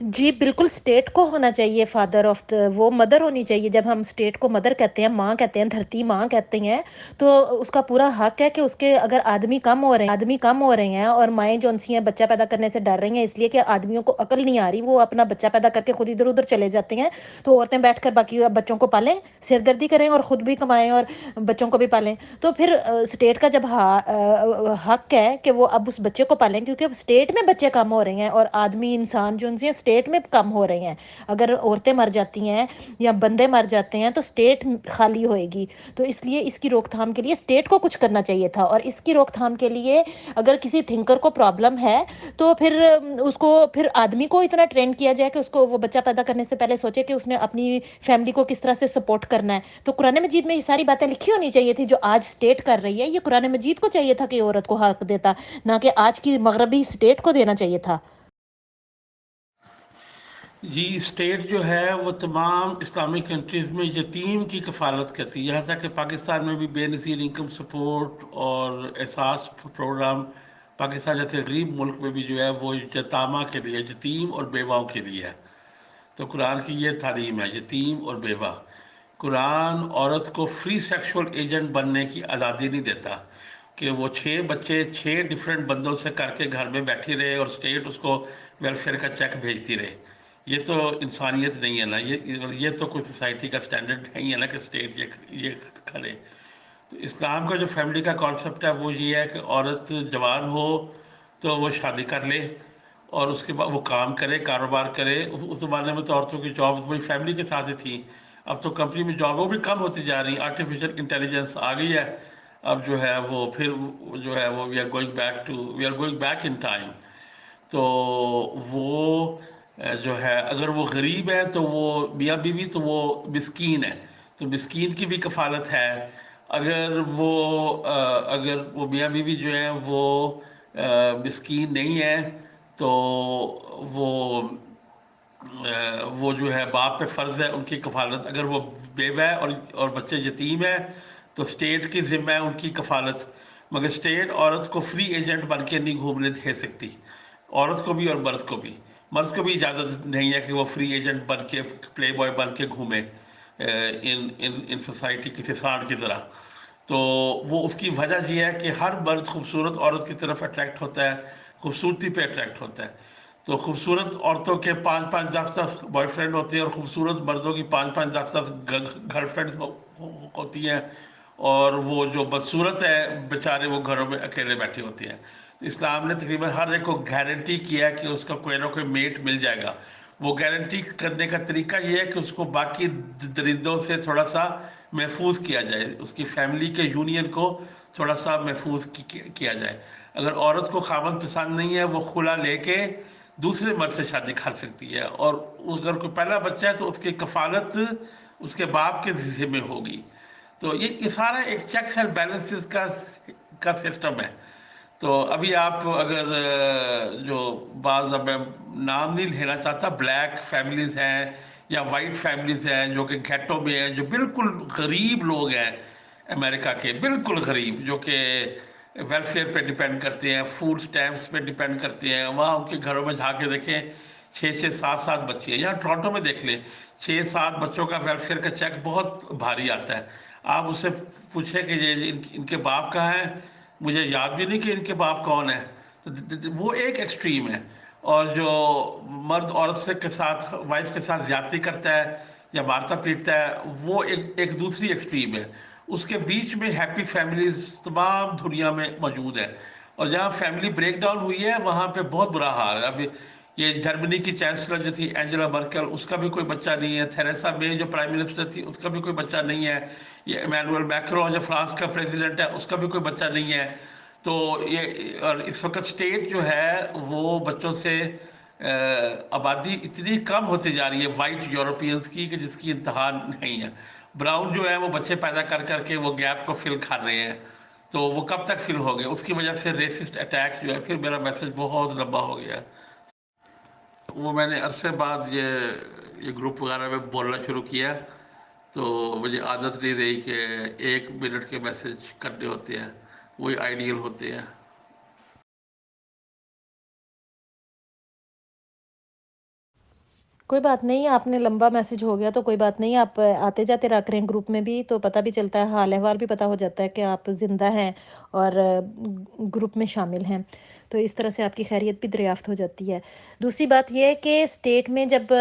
جی بالکل، اسٹیٹ کو ہونا چاہیے فادر آف وہ مدر ہونی چاہیے، جب ہم اسٹیٹ کو مدر کہتے ہیں، ماں کہتے ہیں، دھرتی ماں کہتے ہیں، تو اس کا پورا حق ہے کہ اس کے اگر آدمی کم ہو رہے ہیں اور مائیں جو سی ہیں بچہ پیدا کرنے سے ڈر رہی ہیں اس لیے کہ آدمیوں کو عقل نہیں آ رہی، وہ اپنا بچہ پیدا کر کے خود ادھر ادھر چلے جاتے ہیں، تو عورتیں بیٹھ کر باقی بچوں کو پالیں، سر دردی کریں اور خود بھی کمائیں اور بچوں کو بھی پالیں، تو پھر اسٹیٹ کا جب حق ہے کہ وہ اب اس بچے کو پالیں، کیونکہ اب اسٹیٹ میں بچے کم ہو رہے ہیں اور آدمی انسان جو ان سے اسٹیٹ میں کم ہو رہے ہیں، اگر عورتیں مر جاتی ہیں یا بندے مر جاتے ہیں تو اسٹیٹ خالی ہوئے گی، تو اس لیے اس کی روک تھام کے لیے اسٹیٹ کو کچھ کرنا چاہیے تھا، اور اس کی روک تھام کے لیے اگر کسی تھنکر کو پرابلم ہے تو پھر اس کو پھر آدمی کو اتنا ٹرین کیا جائے کہ اس کو وہ بچہ پیدا کرنے سے پہلے سوچے کہ اس نے اپنی فیملی کو کس طرح سے سپورٹ کرنا ہے، تو قرآن مجید میں یہ ساری باتیں لکھی ہونی چاہیے تھی جو آج اسٹیٹ کر رہی ہے، یہ قرآن مجید کو چاہیے تھا کہ عورت کو حق دیتا، نہ کہ آج کی مغربی اسٹیٹ کو دینا چاہیے تھا۔ جی اسٹیٹ جو ہے وہ تمام اسلامک کنٹریز میں یتیم کی کفالت کرتی ہے، یہاں تک کہ پاکستان میں بھی بے نظیر انکم سپورٹ اور احساس پروگرام پاکستان جیسے غریب ملک میں بھی جو ہے وہ یتامہ کے لیے، یتیم اور بیواؤں کے لیے ہے، تو قرآن کی یہ تعلیم ہے، یتیم اور بیوہ۔ قرآن عورت کو فری سیکشول ایجنٹ بننے کی آزادی نہیں دیتا کہ وہ 6 بچے 6 ڈیفرنٹ بندوں سے کر کے گھر میں بیٹھی رہے اور اسٹیٹ اس کو ویلفیئر کا چیک بھیجتی رہے، یہ تو انسانیت نہیں ہے نا، یہ تو کوئی سوسائٹی کا سٹینڈرڈ نہیں ہے نا کہ اسٹیٹ یہ کرے، تو اسلام کا جو فیملی کا کانسیپٹ ہے وہ یہ ہے کہ عورت جوان ہو تو وہ شادی کر لے اور اس کے بعد وہ کام کرے، کاروبار کرے. اس زمانے میں تو عورتوں کی جابس وہی فیملی کے ساتھ ہی تھیں. اب تو کمپنی میں جاب وہ بھی کم ہوتی جا رہی. آرٹیفیشل انٹیلیجنس آ گئی ہے. اب جو ہے وہ پھر جو ہے وہ we are going back in time. تو وہ جو ہے اگر وہ غریب ہے تو وہ میاں بیوی تو وہ مسکین ہے، تو مسکین کی بھی کفالت ہے. اگر وہ میاں بیوی جو ہیں وہ مسکین نہیں ہے تو وہ وہ جو ہے باپ پہ فرض ہے ان کی کفالت. اگر وہ بیوہ ہے اور بچے یتیم ہیں تو اسٹیٹ کی ذمہ ہے ان کی کفالت. مگر اسٹیٹ عورت کو فری ایجنٹ بن کے نہیں گھومنے دے سکتی، عورت کو بھی اور مرد کو بھی اجازت نہیں ہے کہ وہ فری ایجنٹ بن کے پلے بوائے بن کے گھومے ان سوسائٹی کسی سانڈ کی طرح. تو وہ اس کی وجہ یہ ہے کہ ہر مرد خوبصورت عورت کی طرف اٹریکٹ ہوتا ہے، خوبصورتی پہ اٹریکٹ ہوتا ہے. تو خوبصورت عورتوں کے 5-5 10 بوائے فرینڈ ہوتے ہیں اور خوبصورت مردوں کی 5-5 10 گرل فرینڈ ہوتی ہیں، اور وہ جو بدصورت ہے بیچارے وہ گھروں میں اکیلے بیٹھے ہوتے ہیں. اسلام نے تقریباً ہر ایک کو گارنٹی کیا ہے کہ اس کا کوئی نہ کوئی میٹ مل جائے گا. وہ گارنٹی کرنے کا طریقہ یہ ہے کہ اس کو باقی درندوں سے تھوڑا سا محفوظ کیا جائے، اس کی فیملی کے یونین کو تھوڑا سا محفوظ کیا جائے. اگر عورت کو خاوند پسند نہیں ہے وہ خلا لے کے دوسرے مرد سے شادی کر سکتی ہے، اور اگر کوئی پہلا بچہ ہے تو اس کی کفالت اس کے باپ کے ذمہ ہوگی. تو یہ سارا ایک چیکس اینڈ بیلنسز کا سسٹم ہے. تو ابھی آپ اگر جو بعض اب میں نام نہیں لینا چاہتا، بلیک فیملیز ہیں یا وائٹ فیملیز ہیں جو کہ گھیٹوں میں ہیں، جو بالکل غریب لوگ ہیں امریکہ کے، بالکل غریب، جو کہ ویلفیئر پہ ڈیپینڈ کرتے ہیں، فوڈ اسٹیمپس پہ ڈیپینڈ کرتے ہیں. وہاں ان کے گھروں میں جا کے دیکھیں 6-6 7-7 بچے ہیں. یہاں ٹورانٹو میں دیکھ لیں 6-7 بچوں کا ویلفیئر کا چیک بہت بھاری آتا ہے. آپ اس سے پوچھیں کہ یہ ان کے باپ کہاں ہیں، مجھے یاد بھی نہیں کہ ان کے باپ کون ہیں. وہ ایک ایکسٹریم ہے. اور جو مرد عورت سے کے ساتھ وائف کے ساتھ زیادتی کرتا ہے یا مارتا پیٹتا ہے وہ ایک دوسری ایکسٹریم ہے. اس کے بیچ میں ہیپی فیملیز تمام دنیا میں موجود ہے. اور جہاں فیملی بریک ڈاؤن ہوئی ہے وہاں پہ بہت برا حال ہے. اب یہ جرمنی کی چانسلر جو تھی اینجلا مرکل، اس کا بھی کوئی بچہ نہیں ہے. تھیریسا مے جو پرائم منسٹر تھی اس کا بھی کوئی بچہ نہیں ہے. یہ ایمینوئل میکرون جو فرانس کا پریزیڈنٹ ہے اس کا بھی کوئی بچہ نہیں ہے. تو یہ اور اس وقت اسٹیٹ جو ہے وہ بچوں سے آبادی اتنی کم ہوتی جا رہی ہے وائٹ یورپینز کی کہ جس کی انتہا نہیں ہے. براؤن جو ہے وہ بچے پیدا کر کر کے وہ گیپ کو فل کر رہے ہیں. تو وہ کب تک فل ہو گئے؟ اس کی وجہ سے ریسسٹ اٹیک جو ہے. پھر میرا میسج بہت لمبا ہو گیا. وہ میں نے عرصے بعد یہ گروپ وغیرہ میں بولنا شروع کیا تو مجھے عادت نہیں رہی کہ 1 منٹ کے میسج کرنے ہوتے ہیں، وہی آئیڈیل ہوتے ہیں. کوئی بات نہیں، آپ نے لمبا میسج ہو گیا تو کوئی بات نہیں، آپ آتے جاتے رکھ رہے ہیں گروپ میں بھی تو پتہ بھی چلتا ہے، حال احوال بھی پتہ ہو جاتا ہے کہ آپ زندہ ہیں اور گروپ میں شامل ہیں. تو اس طرح سے آپ کی خیریت بھی دریافت ہو جاتی ہے. دوسری بات یہ ہے کہ اسٹیٹ میں جب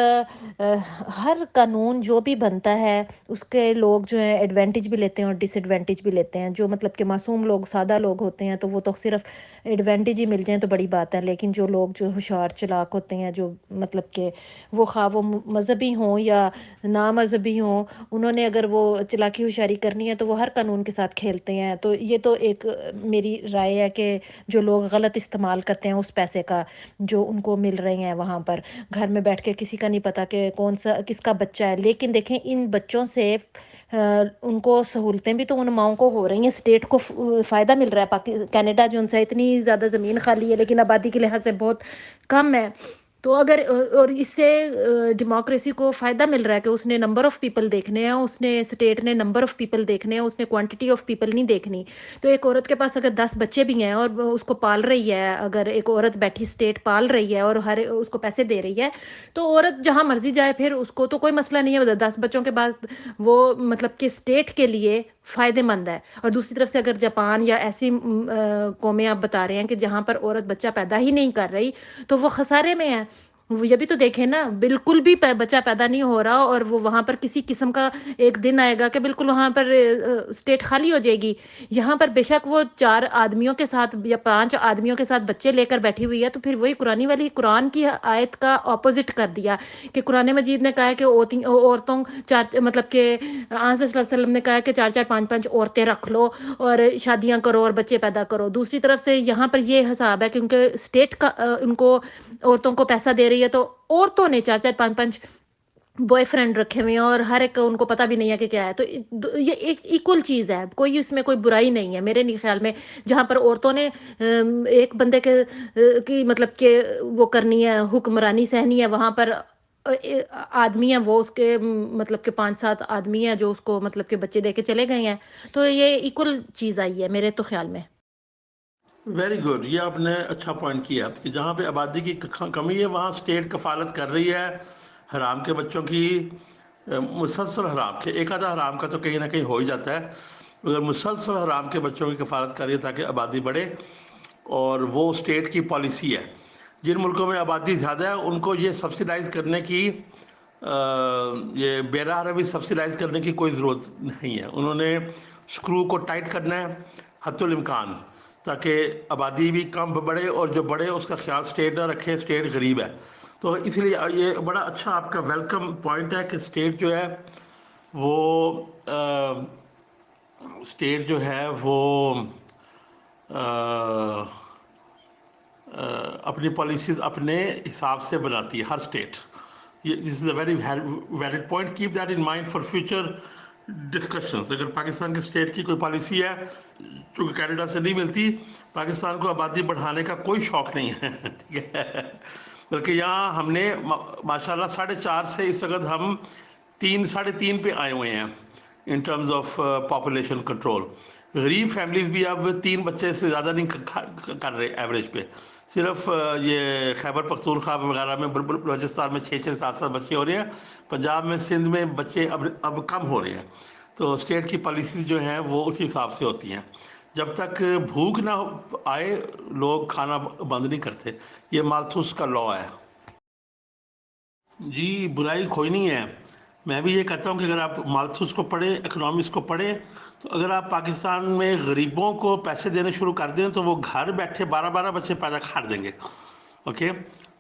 ہر قانون جو بھی بنتا ہے اس کے لوگ جو ہیں ایڈوانٹیج بھی لیتے ہیں اور ڈس ایڈوانٹیج بھی لیتے ہیں. جو مطلب کہ معصوم لوگ، سادہ لوگ ہوتے ہیں تو وہ تو صرف ایڈوانٹیج ہی مل جائیں تو بڑی بات ہے. لیکن جو لوگ جو ہوشیار چلاک ہوتے ہیں، جو مطلب کہ وہ خواہ وہ مذہبی ہوں یا نامذہبی ہوں، انہوں نے اگر وہ چلاکی ہوشیاری کرنی ہے تو وہ ہر قانون کے ساتھ کھیلتے ہیں. تو یہ تو ایک میری رائے ہے کہ جو لوگ غلط استعمال کرتے ہیں اس پیسے کا جو ان کو مل رہے ہیں وہاں پر، گھر میں بیٹھ کے کسی کا نہیں پتہ کہ کون سا کس کا بچہ ہے. لیکن دیکھیں ان بچوں سے ان کو سہولتیں بھی تو ان ماؤں کو ہو رہی ہیں، اسٹیٹ کو فائدہ مل رہا ہے. کینیڈا جو ان سے اتنی زیادہ زمین خالی ہے لیکن آبادی کے لحاظ سے بہت کم ہے. تو اگر اور اس سے ڈیموکریسی کو فائدہ مل رہا ہے کہ اس نے نمبر آف پیپل دیکھنے ہیں، اس نے اسٹیٹ نے نمبر آف پیپل دیکھنے ہیں، اس نے کوانٹٹی آف پیپل نہیں دیکھنی. تو ایک عورت کے پاس اگر 10 بچے بھی ہیں اور اس کو پال رہی ہے، اگر ایک عورت بیٹھی اسٹیٹ پال رہی ہے اور ہر اس کو پیسے دے رہی ہے تو عورت جہاں مرضی جائے پھر اس کو تو کوئی مسئلہ نہیں ہے. 10 بچوں کے بعد وہ مطلب کہ اسٹیٹ کے لیے فائدہ مند ہے. اور دوسری طرف سے اگر جاپان یا ایسی قومیں آپ بتا رہے ہیں کہ جہاں پر عورت بچہ پیدا ہی نہیں کر رہی تو وہ خسارے میں ہے. یہ بھی تو دیکھیں نا، بالکل بھی بچہ پیدا نہیں ہو رہا، اور وہ وہاں پر کسی قسم کا ایک دن آئے گا کہ بالکل وہاں پر اسٹیٹ خالی ہو جائے گی. یہاں پر بے شک وہ 4 آدمیوں کے ساتھ یا 5 آدمیوں کے ساتھ بچے لے کر بیٹھی ہوئی ہے، تو پھر وہی قرآن کی آیت کا اپوزٹ کر دیا کہ قرآن مجید نے کہا ہے کہ عورتوں مطلب کہ آن صلی اللہ علیہ وسلم نے کہا ہے کہ 4 4 5 5 عورتیں رکھ لو اور شادیاں کرو اور بچے پیدا کرو. دوسری طرف سے یہاں پر یہ حساب ہے کیونکہ اسٹیٹ کا ان کو عورتوں کو پیسہ دے رہی ہے، تو عورتوں نے 4 4 5 5 بوائے فرینڈ رکھے ہوئے ہیں، اور ہر ایک ان کو پتہ بھی نہیں ہے کہ کیا ہے. تو یہ ایک ایکول چیز ہے، کوئی اس میں کوئی برائی نہیں ہے میرے نہیں خیال میں. جہاں پر عورتوں نے ایک بندے کے کی مطلب کہ وہ کرنی ہے، حکمرانی سہنی ہے، وہاں پر آدمی ہیں وہ اس کے مطلب کہ 5 7 آدمی ہیں جو اس کو مطلب کہ بچے دے کے چلے گئے ہیں. تو یہ ایکول چیز آئی ہے میرے تو خیال میں. ویری گڈ، یہ آپ نے اچھا پوائنٹ کیا کہ جہاں پہ آبادی کی کمی ہے وہاں اسٹیٹ کفالت کر رہی ہے حرام کے بچوں کی. مسلسل حرام کے، ایک آدھا حرام کا تو کہیں نہ کہیں ہو ہی جاتا ہے، مگر مسلسل حرام کے بچوں کی کفالت کر رہی ہے تاکہ آبادی بڑھے، اور وہ اسٹیٹ کی پالیسی ہے. جن ملکوں میں آبادی زیادہ ہے ان کو یہ سبسیڈائز کرنے کی یہ بیراہ روی سبسیڈائز کرنے کی کوئی ضرورت نہیں ہے. انہوں نے اسکرو کو ٹائٹ کرنا ہے حتی الامکان، تاکہ آبادی بھی کم بڑھے، اور جو بڑھے اس کا خیال اسٹیٹ نہ رکھے. اسٹیٹ غریب ہے، تو اس لیے یہ بڑا اچھا آپ کا ویلکم پوائنٹ ہے کہ اسٹیٹ جو ہے وہ اپنی پالیسیز اپنے حساب سے بناتی ہے ہر state. This is a very valid point, keep that in mind for future discussions. اگر پاکستان کی اسٹیٹ کی کوئی پالیسی ہے جو کینیڈا سے نہیں ملتی، پاکستان کو آبادی بڑھانے کا کوئی شوق نہیں ہے، ٹھیک ہے، بلکہ یہاں ہم نے ماشاءاللہ 4.5 سے اس وقت ہم 3.5 پہ آئے ہوئے ہیں in terms of population control. غریب فیملیز بھی اب 3 بچے سے زیادہ نہیں کر رہے ایوریج پہ. صرف یہ خیبر پختونخوا وغیرہ میں بلوچستان میں 6 7 7 بچے ہو رہے ہیں، پنجاب میں سندھ میں بچے اب کم ہو رہے ہیں. تو اسٹیٹ کی پالیسیز جو ہیں وہ اسی حساب سے ہوتی ہیں. جب تک بھوک نہ آئے لوگ کھانا بند نہیں کرتے. یہ مالتھوس کا لاء ہے. جی برائی کوئی نہیں ہے. میں بھی یہ کہتا ہوں کہ اگر آپ مالتھوس کو پڑھیں، اکنامکس کو پڑھیں، تو اگر آپ پاکستان میں غریبوں کو پیسے دینے شروع کر دیں تو وہ گھر بیٹھے 12 بچے پیدا کر دیں گے. اوکے،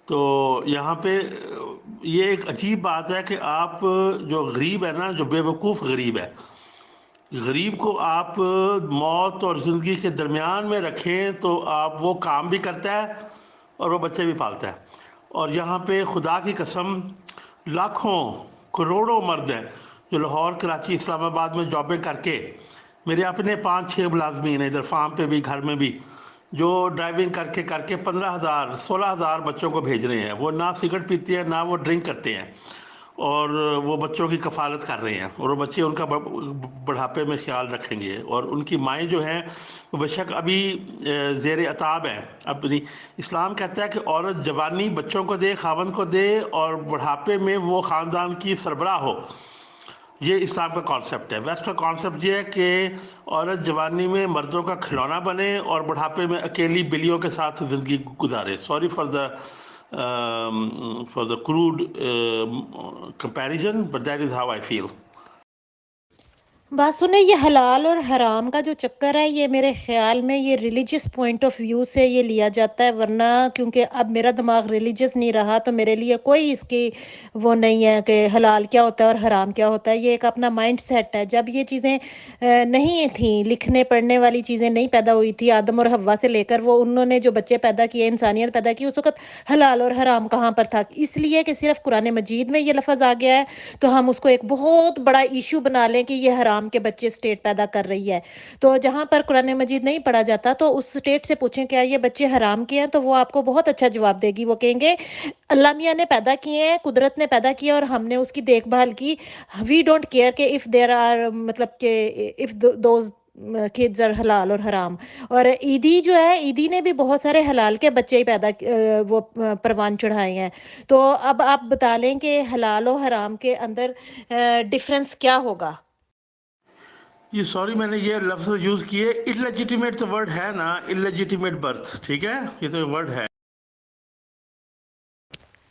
تو یہاں پہ یہ ایک عجیب بات ہے کہ آپ جو غریب ہے نا، جو بے وقوف غریب ہے، غریب کو آپ موت اور زندگی کے درمیان میں رکھیں تو آپ وہ کام بھی کرتا ہے اور وہ بچے بھی پالتا ہے. اور یہاں پہ خدا کی قسم لاکھوں کروڑوں مرد ہیں جو لاہور، کراچی، اسلام آباد میں جابیں کر کے، میرے اپنے 5 6 ملازمین ہیں ادھر فارم پہ بھی گھر میں بھی، جو ڈرائیونگ کر کے 15,000 16,000 بچوں کو بھیج رہے ہیں. وہ نہ سگریٹ پیتے ہیں نہ وہ ڈرنک کرتے ہیں، اور وہ بچوں کی کفالت کر رہے ہیں، اور وہ بچے ان کا بڑھاپے میں خیال رکھیں گے. اور ان کی مائیں جو ہیں وہ بے شک ابھی زیر عتاب ہیں. اپنی اسلام کہتا ہے کہ عورت جوانی بچوں کو دے، خاوند کو دے، اور بڑھاپے میں وہ خاندان کی سربراہ ہو. یہ اسلام کا کانسیپٹ ہے. ویسٹ کا کانسیپٹ یہ ہے کہ عورت جوانی میں مردوں کا کھلونا بنے اور بڑھاپے میں اکیلی بلیوں کے ساتھ زندگی گزارے. Sorry for the crude comparison, but that is how I feel. بات سنیں، یہ حلال اور حرام کا جو چکر ہے یہ میرے خیال میں یہ ریلیجس پوائنٹ آف ویو سے یہ لیا جاتا ہے، ورنہ کیونکہ اب میرا دماغ ریلیجس نہیں رہا تو میرے لیے کوئی اس کی وہ نہیں ہے کہ حلال کیا ہوتا ہے اور حرام کیا ہوتا ہے. یہ ایک اپنا مائنڈ سیٹ ہے. جب یہ چیزیں نہیں تھیں، لکھنے پڑھنے والی چیزیں نہیں پیدا ہوئی تھی آدم اور حوا سے لے کر، وہ انہوں نے جو بچے پیدا کیے، انسانیت پیدا کی، اس وقت حلال اور حرام کہاں پر تھا؟ اس لیے کہ صرف قرآن مجید میں یہ لفظ آ گیا ہے تو ہم اس کو ایک بہت بڑا ایشو بنا لیں کہ یہ حرام کے بچے اسٹیٹ پیدا کر رہی ہے. تو جہاں پر قرآن مجید نہیں پڑھا جاتا تو اس اسٹیٹ سے پوچھیں کیا یہ بچے حرام کے ہیں، تو وہ آپ کو بہت اچھا جواب دے گی. وہ کہیں گے اللہ میاں نے پیدا کیے ہیں، قدرت نے پیدا کیا اور ہم نے اس کی دیکھ بھال کی. وی ڈونٹ کیئر کہ اف دیر آر مطلب کہ اف دوز kids are حلال اور حرام. اور عیدی جو ہے، عیدی نے بھی بہت سارے حلال کے بچے ہی پیدا وہ پروان چڑھائے ہیں. تو اب آپ بتا لیں کہ حلال و حرام کے اندر ڈفرنس کیا ہوگا؟ یہ سوری میں نے یہ لفظ یوز کیے، انلیجیٹیمیٹ تو ورڈ ہے نا، انلیجیٹیمیٹ برتھ، ٹھیک ہے، یہ تو ورڈ ہے.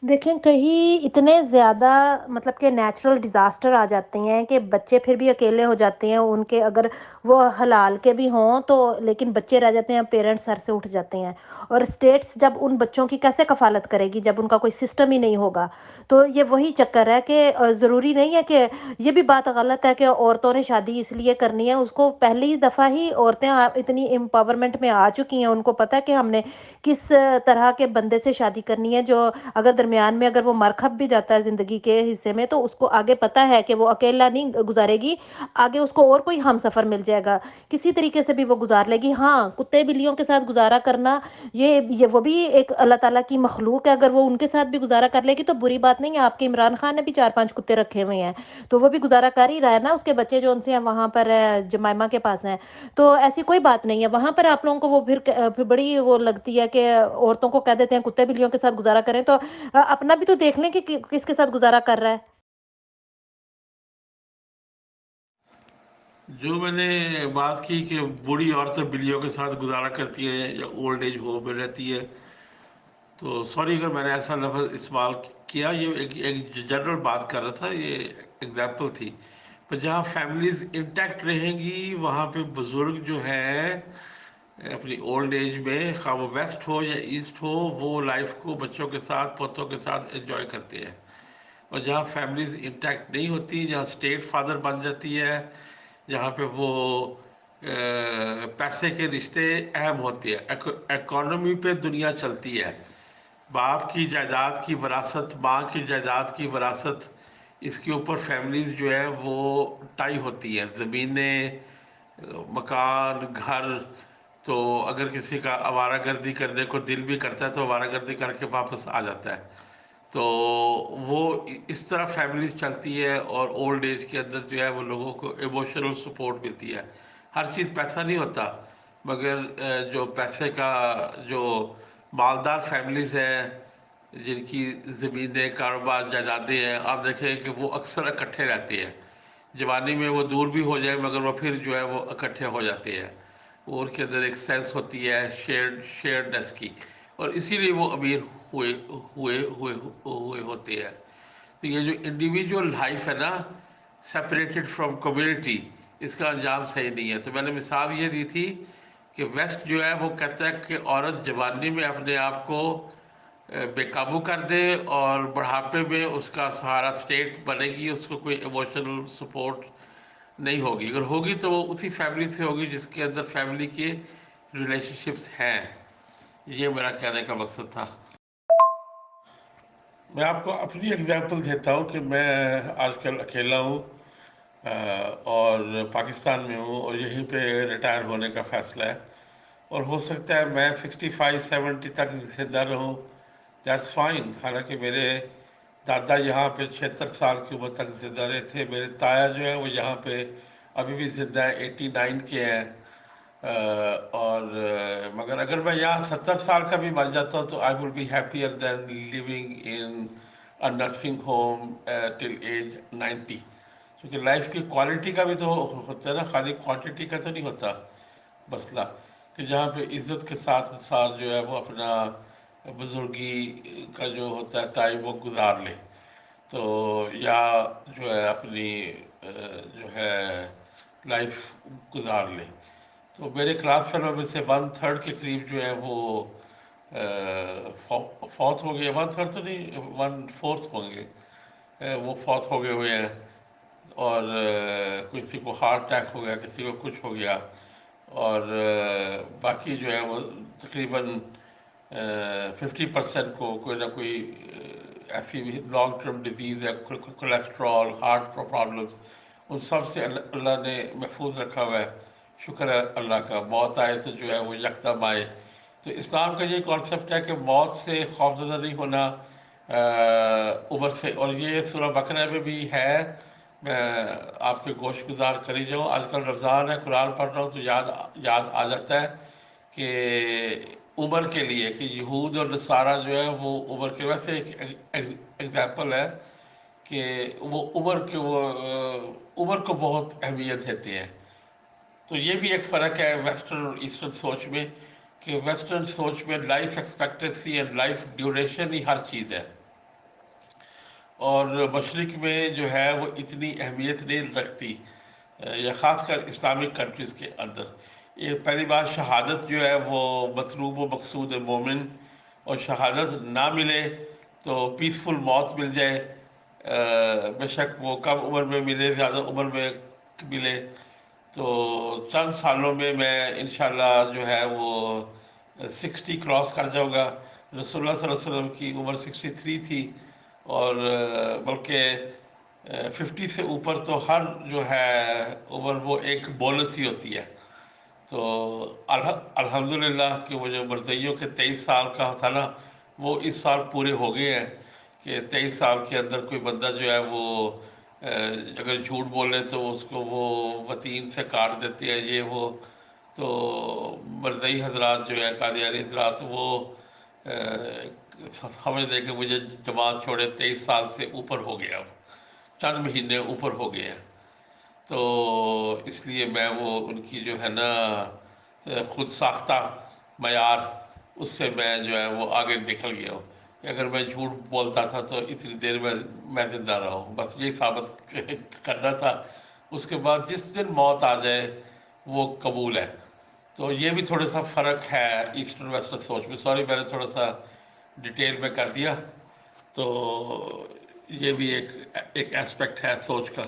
دیکھیں کہیں اتنے زیادہ مطلب کہ نیچرل ڈیزاسٹر آ جاتے ہیں کہ بچے پھر بھی اکیلے ہو جاتے ہیں، ان کے اگر وہ حلال کے بھی ہوں تو لیکن بچے رہ جاتے ہیں، پیرنٹس سر سے اٹھ جاتے ہیں، اور اسٹیٹس جب ان بچوں کی کیسے کفالت کرے گی جب ان کا کوئی سسٹم ہی نہیں ہوگا؟ تو یہ وہی چکر ہے کہ ضروری نہیں ہے کہ یہ بھی بات غلط ہے کہ عورتوں نے شادی اس لیے کرنی ہے، اس کو پہلی دفعہ ہی عورتیں اتنی امپاورمنٹ میں آ چکی ہیں، ان کو پتہ ہے کہ ہم نے کس طرح کے بندے سے شادی کرنی ہے، جو اگر درمیان میں اگر وہ مر کھپ بھی جاتا ہے زندگی کے حصے میں تو اس کو آگے پتہ ہے کہ وہ اکیلا نہیں گزارے گی، آگے اس کو اور کوئی ہم سفر مل جائے گا، کسی طریقے سے بھی وہ گزار لے گی۔ ہاں، کتے بلیوں کے ساتھ گزارا کرنا یہ وہ بھی ایک اللہ تعالیٰ کی مخلوق ہے، اگر وہ ان کے ساتھ بھی گزارا کر لے گی تو بری بات نہیں ہے۔ آپ کے عمران خان نے بھی 4-5 کتے رکھے ہوئے ہیں، تو وہ بھی گزارا کر ہی رہا ہے نا، اس کے بچے جو ان سے وہاں پر جمائمہ کے پاس ہیں، تو ایسی کوئی بات نہیں ہے۔ وہاں پر آپ لوگوں کو وہ پھر بڑی وہ لگتی ہے کہ عورتوں کو کہہ دیتے ہیں کتے بلیوں کے ساتھ گزارا کریں، تو اپنا بھی تو دیکھ لیں کہ کس کے ساتھ گزارا کر رہا ہے۔ جو میں نے بات کی کہ بوڑھی عورتیں بلیوں کے ساتھ گزارا کرتی ہیں یا اولڈ ایج ہوم میں رہتی ہے، تو سوری اگر میں نے ایسا لفظ استعمال کیا، یہ ایک جنرل بات کر رہا تھا، یہ اگزامپل تھی۔ پر جہاں فیملیز انٹیکٹ رہیں گی وہاں پہ بزرگ جو ہے اپنی اولڈ ایج میں، خواہ وہ ویسٹ ہو یا ایسٹ ہو، وہ لائف کو بچوں کے ساتھ پوتوں کے ساتھ انجوائے کرتے ہیں۔ اور جہاں فیملیز انٹیکٹ نہیں ہوتی، جہاں اسٹیٹ فادر بن جاتی ہے، جہاں پہ وہ پیسے کے رشتے اہم ہوتے ہیں، اکانومی پہ دنیا چلتی ہے، باپ کی جائیداد کی وراثت، ماں کی جائیداد کی وراثت، اس کے اوپر فیملیز جو ہے وہ ٹائی ہوتی ہے، زمینیں، مکان، گھر۔ تو اگر کسی کا آوارہ گردی کرنے کو دل بھی کرتا ہے تو آوارہ گردی کر کے واپس آ جاتا ہے۔ تو وہ اس طرح فیملیز چلتی ہے، اور اولڈ ایج کے اندر جو ہے وہ لوگوں کو ایموشنل سپورٹ ملتی ہے۔ ہر چیز پیسہ نہیں ہوتا، مگر جو پیسے کا جو مالدار فیملیز ہیں جن کی زمینیں، کاروبار، جائیدادیں ہیں، آپ دیکھیں کہ وہ اکثر اکٹھے رہتے ہیں۔ جوانی میں وہ دور بھی ہو جائے مگر وہ پھر جو ہے وہ اکٹھے ہو جاتے ہیں، وہ ان کے اندر ایک سینس ہوتی ہے شیئرڈنیس کی، اور اسی لیے وہ امیر ہوئے ہوتے ہیں۔ تو یہ جو انڈیویجول لائف ہے نا، سپریٹڈ فرام کمیونٹی، اس کا انجام صحیح نہیں ہے۔ تو میں نے مثال یہ دی تھی کہ ویسٹ جو ہے وہ کہتا ہے کہ عورت جوانی میں اپنے آپ کو بے قابو کر دے، اور بڑھاپے میں اس کا سہارا اسٹیٹ بنے گی، اس کو کوئی ایموشنل سپورٹ نہیں ہوگی، اگر ہوگی تو وہ اسی فیملی سے ہوگی جس کے اندر فیملی کے ریلیشن شپس ہیں۔ یہ میرا کہنے کا مقصد تھا۔ میں آپ کو اپنی اگزامپل دیتا ہوں کہ میں آج کل اکیلا ہوں، اور پاکستان میں ہوں، اور یہیں پہ ریٹائر ہونے کا فیصلہ ہے، اور ہو سکتا ہے میں 65-70 تک زندہ رہوں، دیٹس فائن۔ حالانکہ میرے دادا یہاں پہ 76 سال کی عمر تک زندہ رہے تھے، میرے تایا جو ہے وہ یہاں پہ ابھی بھی زندہ ہے، 89 کے ہیں۔ اور مگر اگر میں یہاں 70 سال کا بھی مر جاتا ہوں تو I will be happier than living in a nursing home till age 90۔ کیونکہ لائف کی کوالٹی کا بھی تو ہوتا ہے نا، خالی کوانٹٹی کا تو نہیں ہوتا مسئلہ، کہ جہاں پہ عزت کے ساتھ انسان جو ہے وہ اپنا بزرگی کا جو ہوتا ہے ٹائم وہ گزار لے، تو یا جو ہے اپنی جو ہے لائف گزار لے۔ تو میرے کلاس فیلو میں سے 1/3 کے قریب جو ہے وہ فوت ہو گئے، 1/3 تو نہیں، 1/4 ہوں گے، وہ فوت ہو گئے ہوئے ہیں، اور کسی کو ہارٹ اٹیک ہو گیا، کسی کو کچھ ہو گیا، اور باقی جو ہے وہ تقریباً 50% کو کوئی نہ کوئی ایسی لانگ ٹرم ڈیزیز ہے، کولیسٹرول، ہارٹ پرابلمس، ان سب سے اللہ نے محفوظ رکھا ہوا ہے۔ شکر ہے اللہ کا، موت آئے تو جو ہے وہ یکدم آئے۔ تو اسلام کا یہ کانسیپٹ ہے کہ موت سے خوفزدہ نہیں ہونا، عمر سے، اور یہ سورہ بقرہ میں بھی ہے۔ میں آپ کے گوشت گزار کری جاؤں، آج کل رمضان ہے، قرآن پڑھ رہا ہوں تو یاد آ جاتا ہے کہ عمر کے لیے، کہ یہود اور نصارہ جو ہے وہ عمر کے، ویسے ایک ایگزامپل ہے کہ وہ عمر کو بہت اہمیت دیتے ہیں۔ تو یہ بھی ایک فرق ہے ویسٹرن اور ایسٹرن سوچ میں، کہ ویسٹرن سوچ میں life expectancy and life duration ہی ہر چیز ہے، اور مشرق میں جو ہے وہ اتنی اہمیت نہیں رکھتی، یا خاص کر اسلامک کنٹریز کے اندر. یہ پہلی بات، شہادت جو ہے وہ مطلوب و مقصود مومن، اور شہادت نہ ملے تو پیسفل موت مل جائے، بے شک وہ کم عمر میں ملے زیادہ عمر میں ملے. تو چند سالوں میں میں انشاءاللہ جو ہے وہ 60 کراس کر جاؤں گا. رسول اللہ صلی اللہ علیہ وسلم کی عمر 63 تھی، اور بلکہ 50 سے اوپر تو ہر جو ہے عمر وہ ایک بونس ہی ہوتی ہے. تو الحمدللہ کہ وہ جو مرزیوں کے 23 سال کا تھا نا، وہ اس سال پورے ہو گئے ہیں. کہ 23 سال کے اندر کوئی بندہ جو ہے وہ اگر جھوٹ بولے تو اس کو وہ وتین سے کاٹ دیتے ہیں یہ وہ. تو مرزئی حضرات جو ہے، قادیانی حضرات، وہ سمجھ دیں کہ مجھے جماعت چھوڑے 23 سال سے اوپر ہو گیا، چند مہینے اوپر ہو گئے ہیں. تو اس لیے میں وہ ان کی جو ہے نا خود ساختہ معیار، اس سے میں جو ہے وہ آگے نکل گیا ہوں. کہ اگر میں جھوٹ بولتا تھا تو اتنی دیر میں زندہ رہا ہوں، بس یہی ثابت کرنا تھا. اس کے بعد جس دن موت آ جائے وہ قبول ہے. تو یہ بھی تھوڑا سا فرق ہے ایسٹرن ویسٹرن سوچ میں. سوری میں نے تھوڑا سا ڈیٹیل میں کر دیا. تو یہ بھی ایک ایسپیکٹ ہے سوچ کا.